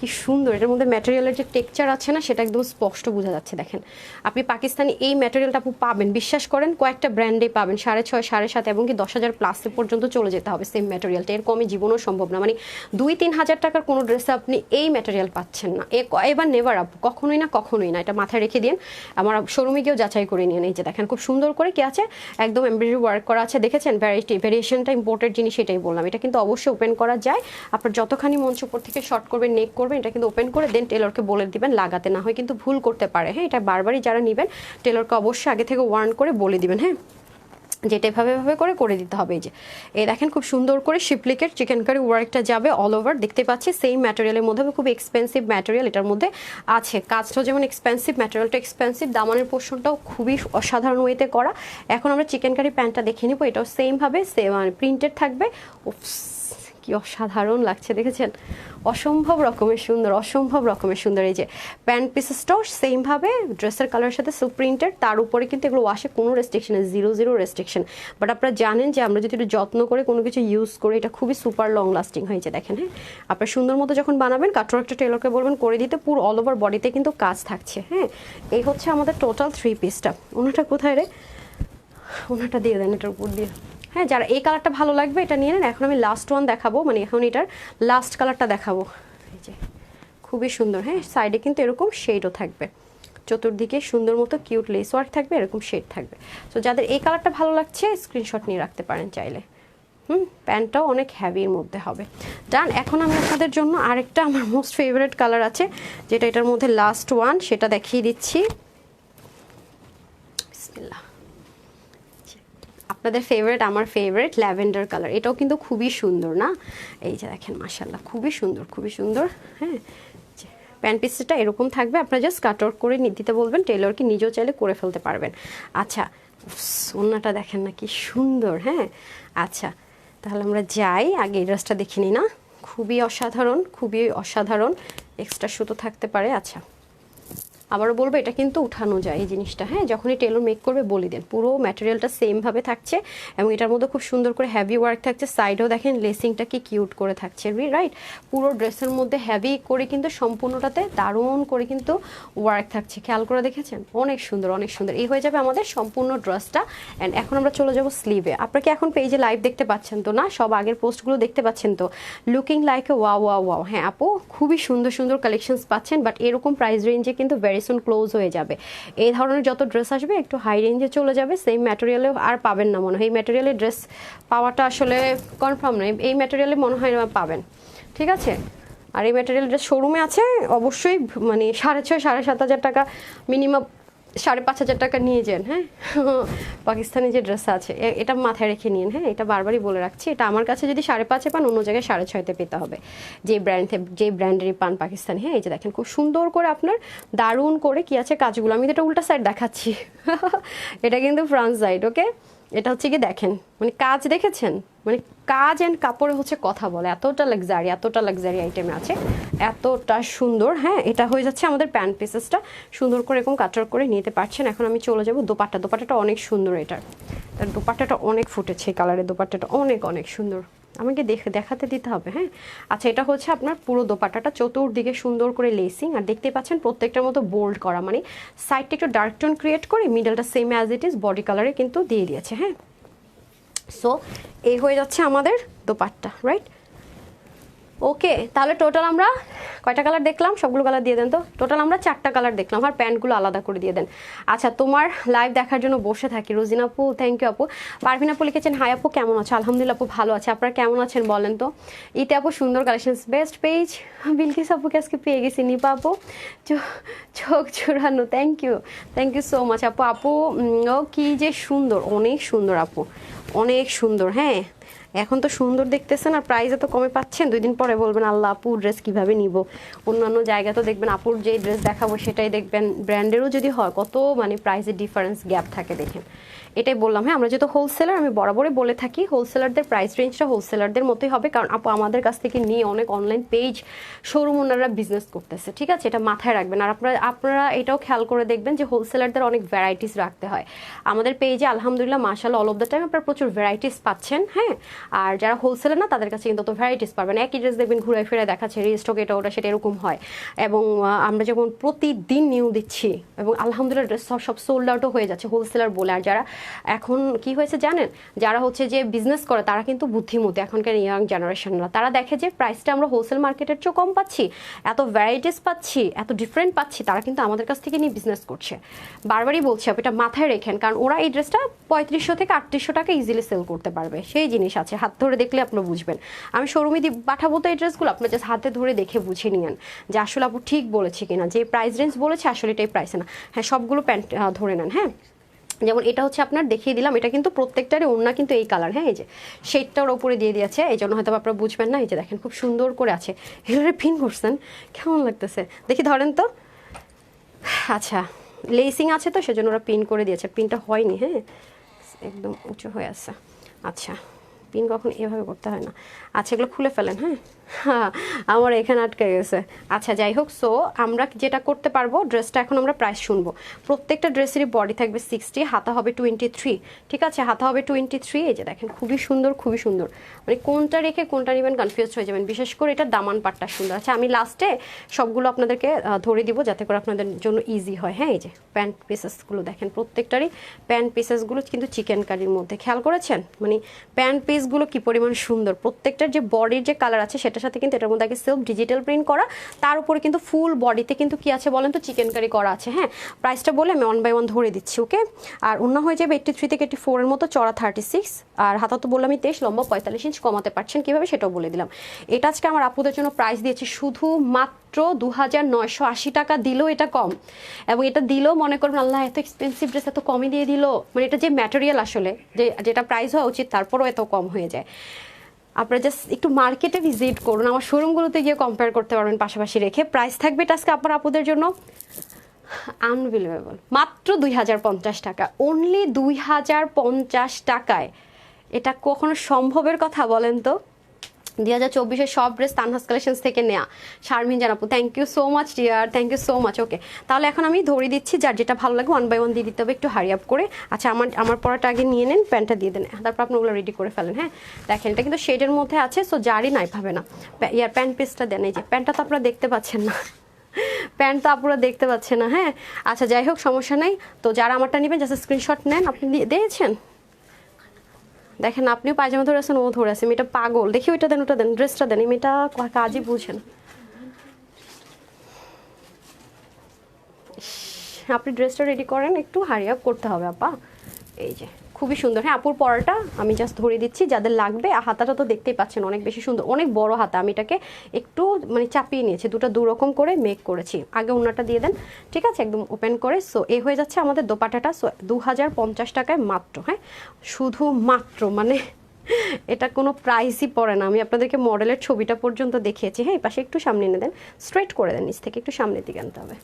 কি সুন্দর, এটার মধ্যে ম্যাটেরিয়ালের যে টেক্সচার আছে না, সেটা একদম স্পষ্ট বোঝা যাচ্ছে। দেখেন, আপনি পাকিস্তানি এই ম্যাটেরিয়ালটা আপু পাবেন, বিশ্বাস করেন কয়েকটা ব্র্যান্ডে পাবেন 6,500, 7,500 এবং কি 10,000 প্লাসে পর্যন্ত চলে যেতে হবে সেম ম্যাটেরিয়ালটা, এর কমে জীবনও সম্ভব না। মানে 2-3 হাজার টাকার কোনো ড্রেসে আপনি এই ম্যাটেরিয়াল পাচ্ছেন না, এবার নেভার আপু, কখনোই না, এটা মাথায় রেখে দিন। আমার শোরুমে গিয়েও যাচাই করে নিন। এই যে দেখেন খুব সুন্দর করে কি আছে, একদম এমব্রয়ডারি ওয়ার্ক করা আছে। দেখেছেন ভ্যারিয়েশনটা ইম্পোর্টেড জিনিস, এটাই বললাম। এটা কিন্তু অবশ্যই ওপেন করা যায়, আপনার যতখানি মঞ্চ উপর থেকে শর্ট করবেন, নেক করবেন, এটা কিন্তু ওপেন করে দেন টেলরকে বলে দিবেন লাগাতে, না হয় কিন্তু ভুল করতে পারে। হ্যাঁ, এটা বারবারই যারা নেবেন টেলরকে অবশ্যই আগে থেকে ওয়ার্ন করে বলে দিবেন। হ্যাঁ, যেটা এভাবে করে দিতে হবে। এই যে এই দেখেন খুব সুন্দর করে শিপলিকের চিকেন কারি ওয়ার্কটা যাবে অল ওভার, দেখতে পাচ্ছি সেম ম্যাটেরিয়ালের মধ্যে, খুব এক্সপেন্সিভ ম্যাটেরিয়াল এটার মধ্যে আছে, কাজটাও যেমন এক্সপেন্সিভ, ম্যাটেরিয়ালটা এক্সপেন্সিভ, দামানের পোর্শনটাও খুবই অসাধারণ ওয়েতে করা। এখন আমরা চিকেন কারি প্যান্টটা দেখে নিব, এটাও সেম ভাবে প্রিন্টেড থাকবে। কি অসাধারণ লাগছে, দেখেছেন, অসম্ভব রকমের সুন্দর। এই যে প্যান্ট পিসেসটাও সেম ভাবে ড্রেসের কালারের সাথে প্রিন্টেড, তার উপরে কিন্তু এগুলো ওয়াশে কোনো রেস্ট্রিকশন নেই, জিরো রেস্ট্রিকশন। বাট আপনারা জানেন যে আমরা যদি একটু যত্ন করে কোনো কিছু ইউজ করি, এটা খুবই সুপার লং লাস্টিং হয়েছে। দেখেন, হ্যাঁ, আপনার সুন্দর মতো যখন বানাবেন, কাটর একটা টেলরকে বলবেন করে দিতে, পুরো অল ওভার বডিতে কিন্তু কাজ থাকছে। হ্যাঁ, এই হচ্ছে আমাদের টোটাল 3 পিসটা। ওনাটা কোথায় রে, ওনাটা দিয়ে দেন এটার উপর দিয়ে। হ্যাঁ, যারা এই কালারটা ভালো লাগবে এটা নিয়ে নেন। এখন আমি লাস্ট ওয়ান দেখাবো, মানে এখন এটার লাস্ট কালারটা দেখাবো। এই যে খুবই সুন্দর। হ্যাঁ, সাইডে কিন্তু এরকম শেডও থাকবে, চতুর্দিকে সুন্দর মতো কিউট লেস ওয়ার্ক থাকবে, এরকম শেড থাকবে। তো যাদের এই কালারটা ভালো লাগছে স্ক্রিনশট নিয়ে রাখতে পারেন চাইলে। প্যান্টটাও অনেক হ্যাভির মধ্যে হবে। ডান। এখন আমি আপনাদের জন্য আরেকটা আমার মোস্ট ফেভারিট কালার আছে, যেটা এটার মধ্যে লাস্ট ওয়ান, সেটা দেখিয়ে দিচ্ছি। বিসমিল্লাহ। আপনাদের ফেভারিট, আমার ফেভারিট ল্যাভেন্ডার কালার, এটাও কিন্তু খুবই সুন্দর না? এই যে দেখেন, মাশাআল্লাহ, খুবই সুন্দর। হ্যাঁ, প্যান্ট পিসটা এরকম থাকবে, আপনারা জাস্ট কাট আউট করে দিতে বলবেন, টেলরকে নিজেও চাইলে করে ফেলতে পারবেন। আচ্ছা, ওন্নাটা দেখেন না কি সুন্দর। হ্যাঁ, আচ্ছা তাহলে আমরা যাই, আগে এই ড্রেসটা দেখে নিই না, খুবই অসাধারণ, এক্সট্রা সুতো থাকতে পারে। আচ্ছা, আবারও বলবো এটা কিন্তু উঠানো যায় এই জিনিসটা। হ্যাঁ, যখনই টেলর মেক করবে বলে দেন, পুরো ম্যাটেরিয়ালটা সেম ভাবে থাকছে এবং এটার মধ্যে খুব সুন্দর করে হ্যাভি ওয়ার্ক থাকছে। সাইডেও দেখেন লেসিংটা কি কিউট করে থাকছে, রাইট? পুরো ড্রেসের মধ্যে হ্যাভি করে কিন্তু সম্পূর্ণটাতে দারুণ করে কিন্তু ওয়ার্ক থাকছে, খেয়াল করে দেখেছেন, অনেক সুন্দর। এই হয়ে যাবে আমাদের সম্পূর্ণ ড্রেসটা। অ্যান্ড এখন আমরা চলে যাব স্লিভে। আপনারা কি এখন পেজে লাইভ দেখতে পাচ্ছেন তো না? সব আগের পোস্টগুলো দেখতে পাচ্ছেন তো? Looking like a wow. হ্যাঁ আপু, খুবই সুন্দর কালেকশনস পাচ্ছেন, বাট এরকম প্রাইস রেঞ্জে কিন্তু ভেরি সুন ক্লোজ হয়ে যাবে। এই ধরনের যত ড্রেস আসবে একটু হাই রেঞ্জে চলে যাবে, সেম ম্যাটেরিয়ালে আর পাবেন না মনে হয়। এই ম্যাটেরিয়ালে ড্রেস পাওয়াটা আসলে কনফার্ম নয়, এই ম্যাটেরিয়ালে মনে হয় না পাবেন, ঠিক আছে? আর এই ম্যাটেরিয়াল ড্রেস শোরুমে আছে অবশ্যই, মানে 6,500 7,500 টাকা মিনিমাম, 5,500 টাকা নিয়ে যান। হ্যাঁ, পাকিস্তানি যে ড্রেস আছে এটা মাথায় রেখে নিন। হ্যাঁ, এটা বারবারই বলে রাখছি, এটা আমার কাছে যদি 5,500 পান, অন্য জায়গায় 6,500 পেতে হবে, যে ব্র্যান্ডেরই পান পাকিস্তানি। হ্যাঁ, এই যে দেখেন খুব সুন্দর করে আপনার দারুণ করে কি আছে কাজগুলো। আমি তো এটা উল্টা সাইড দেখাচ্ছি, এটা কিন্তু ফ্রন্ট সাইড। ওকে, এটা হচ্ছে কি দেখেন, মানে কাজ দেখেছেন, মানে কাজ অ্যান্ড কাপড়ে হচ্ছে কথা বলে, এতটা লাক্সারি আইটেমে আছে, এতটা সুন্দর। হ্যাঁ, এটা হয়ে যাচ্ছে আমাদের প্যান্ট পিসেসটা, সুন্দর করে এরকম কাটার করে নিতে পারছেন। এখন আমি চলে যাব দোপাট্টাটা অনেক সুন্দর, এটার দোপাট্টাটা অনেক ফুটেছে, কালারের দোপাট্টাটা অনেক অনেক সুন্দর, আমাকে দেখাতে দিতে হবে। হ্যাঁ, আচ্ছা, এটা হচ্ছে আপনার পুরো দোপাট্টাটা চতুর্দিকে সুন্দর করে লেসিং, আর দেখতে পাচ্ছেন প্রত্যেকটার মতো বোল্ড করা, মানে সাইডটা একটু ডার্ক টোন ক্রিয়েট করে মিডলটা same as it is body কালারে কিন্তু দিয়ে দিয়েছে। হ্যাঁ, সো এই হয়ে যাচ্ছে আমাদের দোপাট্টা, রাইট? ওকে, তাহলে টোটাল আমরা কয়টা কালার দেখলাম? সবগুলো কালার দিয়ে দেন তো। টোটাল আমরা 4টা কালার দেখলাম, আর প্যান্টগুলো আলাদা করে দিয়ে দেন। আচ্ছা, তোমার লাইভ দেখার জন্য বসে থাকি। রোজিনা আপু, থ্যাংক ইউ আপু। পারভিন আপু লিখেছেন, হাই আপু কেমন আছো? আলহামদুলিল্লাহ আপু ভালো আছে, আপনারা কেমন আছেন বলেন তো? ইতে আপু সুন্দর কালেকশনস, বেস্ট পেজ। বিলকিস আপুকে আজকে পেয়ে গেছি। নিপা আপু চোখ চুরানো, থ্যাংক ইউ সো মাচ আপু। আপু ও কি যে সুন্দর, অনেক সুন্দর আপু, অনেক সুন্দর। হ্যাঁ, এখন তো সুন্দর দেখতেছেন, আর প্রাইস এত কমে পাচ্ছেন, 2 দিন পরে বলবেন আল্লাহ আপু ড্রেস কিভাবে নিব। অন্যান্য জায়গা তো দেখবেন আপুর যে ড্রেস দেখাবো সেটাই দেখবেন, ব্র্যান্ডেরও যদি হয় কত মানে প্রাইসের ডিফারেন্স গ্যাপ থাকে দেখেন। এটাই বললাম। হ্যাঁ, আমরা যেহেতু হোলসেলার, আমি বরাবরই বলে থাকি হোলসেলারদের প্রাইস রেঞ্জটা হোলসেলারদের মতোই হবে, কারণ আপু আমাদের কাছ থেকে নিয়ে অনেক অনলাইন পেজ শোরুম ওনারা বিজনেস করতেছে, ঠিক আছে? এটা মাথায় রাখবেন। আর আপনারা এটাও খেয়াল করে দেখবেন যে হোলসেলারদের অনেক ভ্যারাইটিস রাখতে হয়। আমাদের পেজে আলহামদুলিল্লাহ মাশাআল্লাহ অল অফ দ্য টাইম আপনারা প্রচুর ভ্যারাইটিস পাচ্ছেন। হ্যাঁ, আর যারা হোলসেলার না তাদের কাছে কিন্তু তো ভ্যারাইটিস পাবেন, একই ড্রেস দেখবেন ঘুরে ফিরে দেখাচ্ছে, রিস্টক এটা ওটা সেটা এরকম হয়। এবং আমরা যেমন প্রতিদিন নিউ দিচ্ছি, এবং আলহামদুলিল্লাহ ড্রেস সব সোল্ড আউটও হয়ে যাচ্ছে হোলসেলার বলে। আর যারা এখন কি হয়েছে জানেন, যারা হচ্ছে যে বিজনেস করে তারা কিন্তু বুদ্ধিমতী, এখনকার ইয়াং জেনারেশনরা, তারা দেখে যে প্রাইসটা আমরা হোলসেল মার্কেটের চেয়েও কম পাচ্ছি, এত ভ্যারাইটিস পাচ্ছি, এত ডিফারেন্ট পাচ্ছি, তারা কিন্তু আমাদের কাছ থেকে নিয়ে বিজনেস করছে। বারবারই বলছি আপনি এটা মাথায় রেখেন, কারণ ওরা এই ড্রেসটা 3500 থেকে 3800 টাকা ইজিলি সেল করতে পারবে, সেই জিনিস আছে। হাত ধরে দেখলে আপনি বুঝবেন। আমি শোরুমে পাঠাবো তো এই ড্রেসগুলো, আপনি জাস্ট হাতে ধরে দেখে বুঝে নিয়েন যে আসলে আপু ঠিক বলেছে কিনা, যে প্রাইস রেঞ্জ বলেছে আসলে এটাই প্রাইসে না। হ্যাঁ, সবগুলো প্যান্ট ধরে নেন। হ্যাঁ, যেমন এটা হচ্ছে আপনার দেখিয়ে দিলাম, এটা কিন্তু প্রত্যেকটারই ওড়না কিন্তু এই কালার। হ্যাঁ, এই যে শেডটার ওপরে দিয়ে দিয়েছে, এই জন্য হয়তো আপনারা বুঝবেন না। এই যে দেখেন খুব সুন্দর করে আছে, এগুলো পিন করছেন, কেমন লাগতেছে দেখি, ধরেন তো। আচ্ছা, লেসিং আছে তো সেজন্য ওরা পিন করে দিয়েছে, পিনটা হয়নি। হ্যাঁ, একদম উঁচু হয়ে আছে। আচ্ছা, পিন কখন এভাবে করতে হয় না। আচ্ছা, এগুলো খুলে ফেলেন। হ্যাঁ, আমার এখানে আটকে গেছে। আচ্ছা, যাই হোক, সো আমরা যেটা করতে পারবো, ড্রেসটা এখন আমরা প্রাইস শুনবো। প্রত্যেকটা ড্রেসেরই বডি থাকবে 60, হাতা হবে 23, ঠিক আছে? হাতা হবে 23। এই যে দেখেন খুবই সুন্দর, খুবই সুন্দর, মানে কোনটা রেখে কোনটা নেবেন কনফিউজ হয়ে যাবেন, বিশেষ করে এটা দামান পাটটা সুন্দর। আচ্ছা, আমি লাস্টে সবগুলো আপনাদেরকে ধরে দিব যাতে করে আপনাদের জন্য ইজি হয়। হ্যাঁ, এই যে প্যান্ট পিসেসগুলো দেখেন, প্রত্যেকটারই প্যান্ট পিসেসগুলো কিন্তু চিকেন কারির মধ্যে, খেয়াল করেছেন? মানে প্যান্ট পিসগুলো কি পরিমাণ সুন্দর, প্রত্যেকটার যে বডির যে কালার আছে সেটার সাথে কিন্তু এটার মধ্যে আগে সেলফ ডিজিটাল প্রিন্ট করা, তার উপরে কিন্তু ফুল বডিতে কিন্তু কি আছে বলেন তো, চিকেন কারি করা আছে। হ্যাঁ, প্রাইসটা বলে আমি 1 বাই 1 ধরে দিচ্ছি। ওকে, আর অন্য হয়ে যাবে 83 থেকে 84 এর মতো, চড়া 36, আর হাতা তো বললাম আমি 23, লম্বা 45 ইঞ্চ। কমাতে পারছেন কিভাবে সেটাও বলে দিলাম। এটা আজকে আমার আপুদের জন্য প্রাইস দিয়েছি শুধুমাত্র 2980 টাকা, দিলেও এটা কম। এবং এটা দিলেও মনে করবেন আল্লাহ এত এক্সপেন্সিভ ড্রেস এত কমই দিয়ে দিল, মানে এটা যে ম্যাটেরিয়াল আসলে যেটা প্রাইস হওয়া উচিত তারপরও এত কম হয়ে যায়। আপনারা জাস্ট একটু মার্কেটে ভিজিট করুন, আমার শোরুমগুলোতে গিয়ে কম্পেয়ার করতে পারবেন পাশাপাশি রেখে। প্রাইস থাকবে এটা আজকে আপনার আপুদের জন্য আনবিলিভেবল, মাত্র 2050 টাকা, অনলি 2050 টাকায়। এটা কখনো সম্ভবের কথা বলেন তো? 2024-এর সব ড্রেস তানহাস কালেকশনস থেকে নেওয়া। শারমিন জানাপু, thank you so much dear, thank you so much. Okay, তাহলে এখন আমি ধরে দিচ্ছি, যার যেটা ভালো লাগে 1 বাই 1 দিয়ে দিতে হবে, একটু হারি আপ করে। আচ্ছা, আমার পড়াটা আগে নিয়ে নেন, প্যান্টটা দিয়ে দেন, তারপর আপনি ওগুলো রেডি করে ফেলেন। হ্যাঁ, দেখেন এটা কিন্তু শেডের মধ্যে আছে, সো যারই নাই পাবে না। ইয়ার প্যান্ট পিসটা দেন, এই যে প্যান্টটা তো আপনারা দেখতে পাচ্ছেন না, প্যান্ট তো আপনারা দেখতে পাচ্ছেন না। হ্যাঁ, আচ্ছা, যাই হোক সমস্যা নেই। তো যারা আমারটা নেবেন জাস্ট স্ক্রিনশট নেন। আপনি দিয়েছেন, দেখেন আপনিও পায়জামা ধরে আছেন, ও ধরে আছে, মেয়েটা পাগল। দেখি ওইটা দেন, ওটা দেন, ড্রেসটা দেন, এই মেয়েটা কাজই বুঝেন। আপনি ড্রেসটা রেডি করেন, একটু হারি আপ করতে হবে আপা। এই যে খুবই সুন্দর। হ্যাঁ, আপুর পরাটা আমি জাস্ট ধরে দিচ্ছি যাদের লাগবে। হাতাটা তো দেখতেই পাচ্ছেন অনেক বেশি সুন্দর, অনেক বড় হাতা। আমি এটাকে একটু মানে চাপিয়ে নিয়েছি, দু রকম করে মেক করেছি। আগে ওনাটা দিয়ে দেন, ঠিক আছে, একদম ওপেন করে। সো এই হয়ে যাচ্ছে আমাদের দোপাটাটা। সো 2050 টাকায় মাত্র। হ্যাঁ, শুধু মাত্র, মানে এটা কোনো প্রাইসই পড়ে না। আমি আপনাদেরকে মডেলের ছবিটা পর্যন্ত দেখিয়েছি। হ্যাঁ, এই পাশে একটু সামনে এনে দেন, স্ট্রেট করে দেন, নিচ থেকে একটু সামনের দিকে আনতে হবে।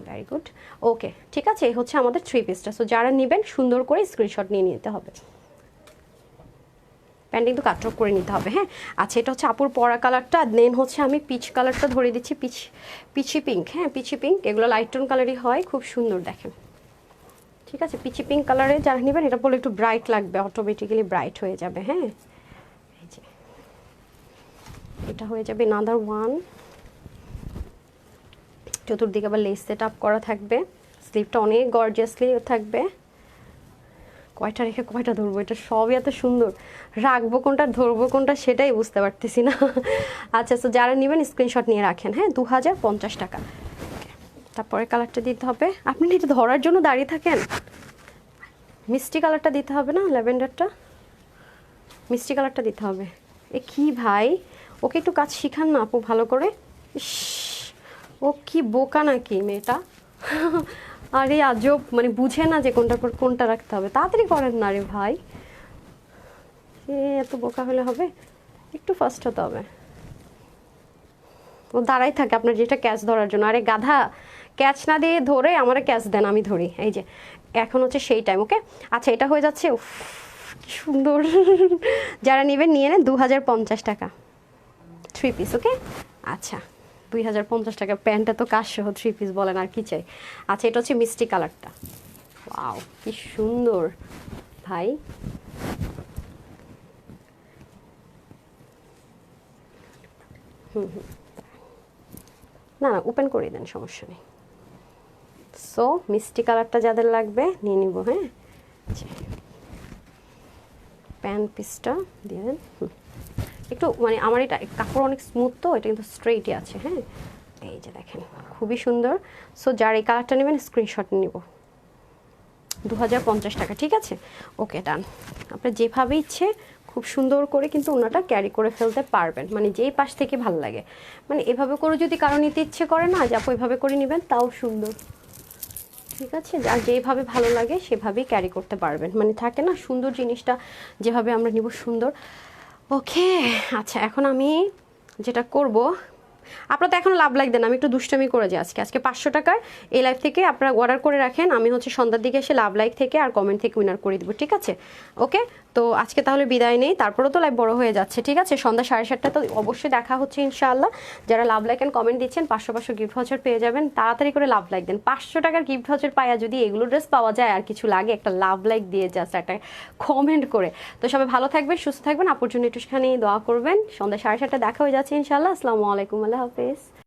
Very good. ওকে, ঠিক আছে, এই হচ্ছে আমাদের 3 পিসটা। সো যারা নেবেন সুন্দর করে স্ক্রিনশট নিয়ে নিতে হবে। প্যান্ট কিন্তু কাটঅফ করে নিতে হবে, হ্যাঁ। আচ্ছা, এটা হচ্ছে আপুর পরা কালারটা, দেন হচ্ছে আমি পিচ কালারটা ধরে দিচ্ছি, পিচি পিঙ্ক, হ্যাঁ পিচি পিঙ্ক, এগুলো লাইট টোন কালারই হয়, খুব সুন্দর দেখেন। ঠিক আছে, পিচি পিঙ্ক কালারে যারা নেবেন এটা বলে একটু ব্রাইট লাগবে, অটোমেটিক্যালি ব্রাইট হয়ে যাবে, হ্যাঁ। এই যে এটা হয়ে যাবে নাদার ওয়ান। চতুর্দিকে আবার লেস সেট আপ করা থাকবে, স্লিভটা অনেক গর্জিয়াসলি থাকবে। কয়টা রেখে কয়টা ধরবো, এটা সবই এত সুন্দর, রাখবো কোনটা ধরবো কোনটা সেটাই বুঝতে পারতেছি না। আচ্ছা, তো যারা নেবেন স্ক্রিনশট নিয়ে রাখেন, হ্যাঁ 2050 টাকা। তারপরে কালারটা দিতে হবে, আপনি এটা ধরার জন্য দাঁড়িয়ে থাকেন। মিষ্টি কালারটা দিতে হবে না, ল্যাভেন্ডারটা, মিষ্টি কালারটা দিতে হবে। এ কি ভাই, ওকে একটু কাজ শিখান না আপু ভালো করে। ইস, ও কি বোকা নাকি মেয়েটা। আরে আজব, মানে বুঝে না যে কোনটার পর কোনটা রাখতে হবে, তাড়াতাড়ি করেন না রে ভাই। এত বোকা হলে হবে, একটু ফাস্ট হতে হবে। ও দাঁড়াই থাকে আপনার যেটা ক্যাচ ধরার জন্য। আরে গাধা, ক্যাচ না দিয়ে ধরে আমারে ক্যাচ দেন, আমি ধরি। এই যে এখন হচ্ছে সেই টাইম, ওকে। আচ্ছা, এটা হয়ে যাচ্ছে, উফ কি সুন্দর। যারা নেবেন নিয়ে নেন, 2050 টাকা 3 পিস, ওকে। আচ্ছা, 2050 টাকা, প্যান্টটা তো কাজ সহ 3 পিস, বলেন আর কি চাই। আচ্ছা, এটা হচ্ছে মিষ্টি কালারটা, ওয়াও কি সুন্দর ভাই। না না, ওপেন করে দেন, সমস্যা নেই। সো মিষ্টি কালারটা যাদের লাগবে নিয়ে নিব, হ্যাঁ। প্যান্ট পিসটা দিয়ে দেন। একটু মানে আমার এটা কাপড় অনেক স্মুথ, তো এটা কিন্তু স্ট্রেইটই আছে, হ্যাঁ। এই যে দেখেন খুবই সুন্দর। সো যার এই কালারটা নেবেন স্ক্রিনশট নিব, 2050 টাকা, ঠিক আছে। ওকে, ডান। আপনার যেভাবে ইচ্ছে খুব সুন্দর করে কিন্তু ওনাটা ক্যারি করে ফেলতে পারবেন, মানে যেই পাশ থেকে ভালো লাগে। মানে এভাবে করে যদি কারো নিতে ইচ্ছে করে না, যে আপু এভাবে করে নেবেন, তাও সুন্দর, ঠিক আছে। আর যেভাবে ভালো লাগে সেভাবেই ক্যারি করতে পারবেন, মানে থাকে না সুন্দর জিনিসটা যেভাবে আমরা নিব সুন্দর। ওকে, আচ্ছা এখন আমি যেটা করব, আপনারা তো এখন লাভ লাইক দেন, আমি একটু দুষ্টামি করে যাই আজকে 500 টাকার এই লাইভ থেকে আপনারা অর্ডার করে রাখেন, আমি হচ্ছে সন্ধ্যার দিকে এসে লাভ লাইক থেকে আর কমেন্ট থেকে উইনার করে দিব, ঠিক আছে। ওকে, তো আজকে তাহলে বিদায় নেই, তারপরেও তো লাইভ বড় হয়ে যাচ্ছে, ঠিক আছে। সন্ধ্যা 7:30 তো অবশ্যই দেখা হচ্ছে ইনশাআল্লাহ। যারা লাভ লাইক অ্যান্ড কমেন্ট দিচ্ছেন 500 গিফট ভাউচার পেয়ে যাবেন, তাড়াতাড়ি করে লাভ লাইক দেন। 500 টাকার গিফট ভাউচার পাওয়া যদি এগুলো ড্রেস পাওয়া যায় আর কিছু লাগে, একটা লাভ লাইক দিয়ে জাস্ট একটা কমেন্ট করে। তো সবাই ভালো থাকবেন, সুস্থ থাকবেন, আপুর জন্য একটুখানি দোয়া করবেন। সন্ধ্যা 7:30 দেখা হয়ে যাচ্ছে ইনশাআল্লাহ। আসসালামু আলাইকুম, আল্লাহ হাফেজ।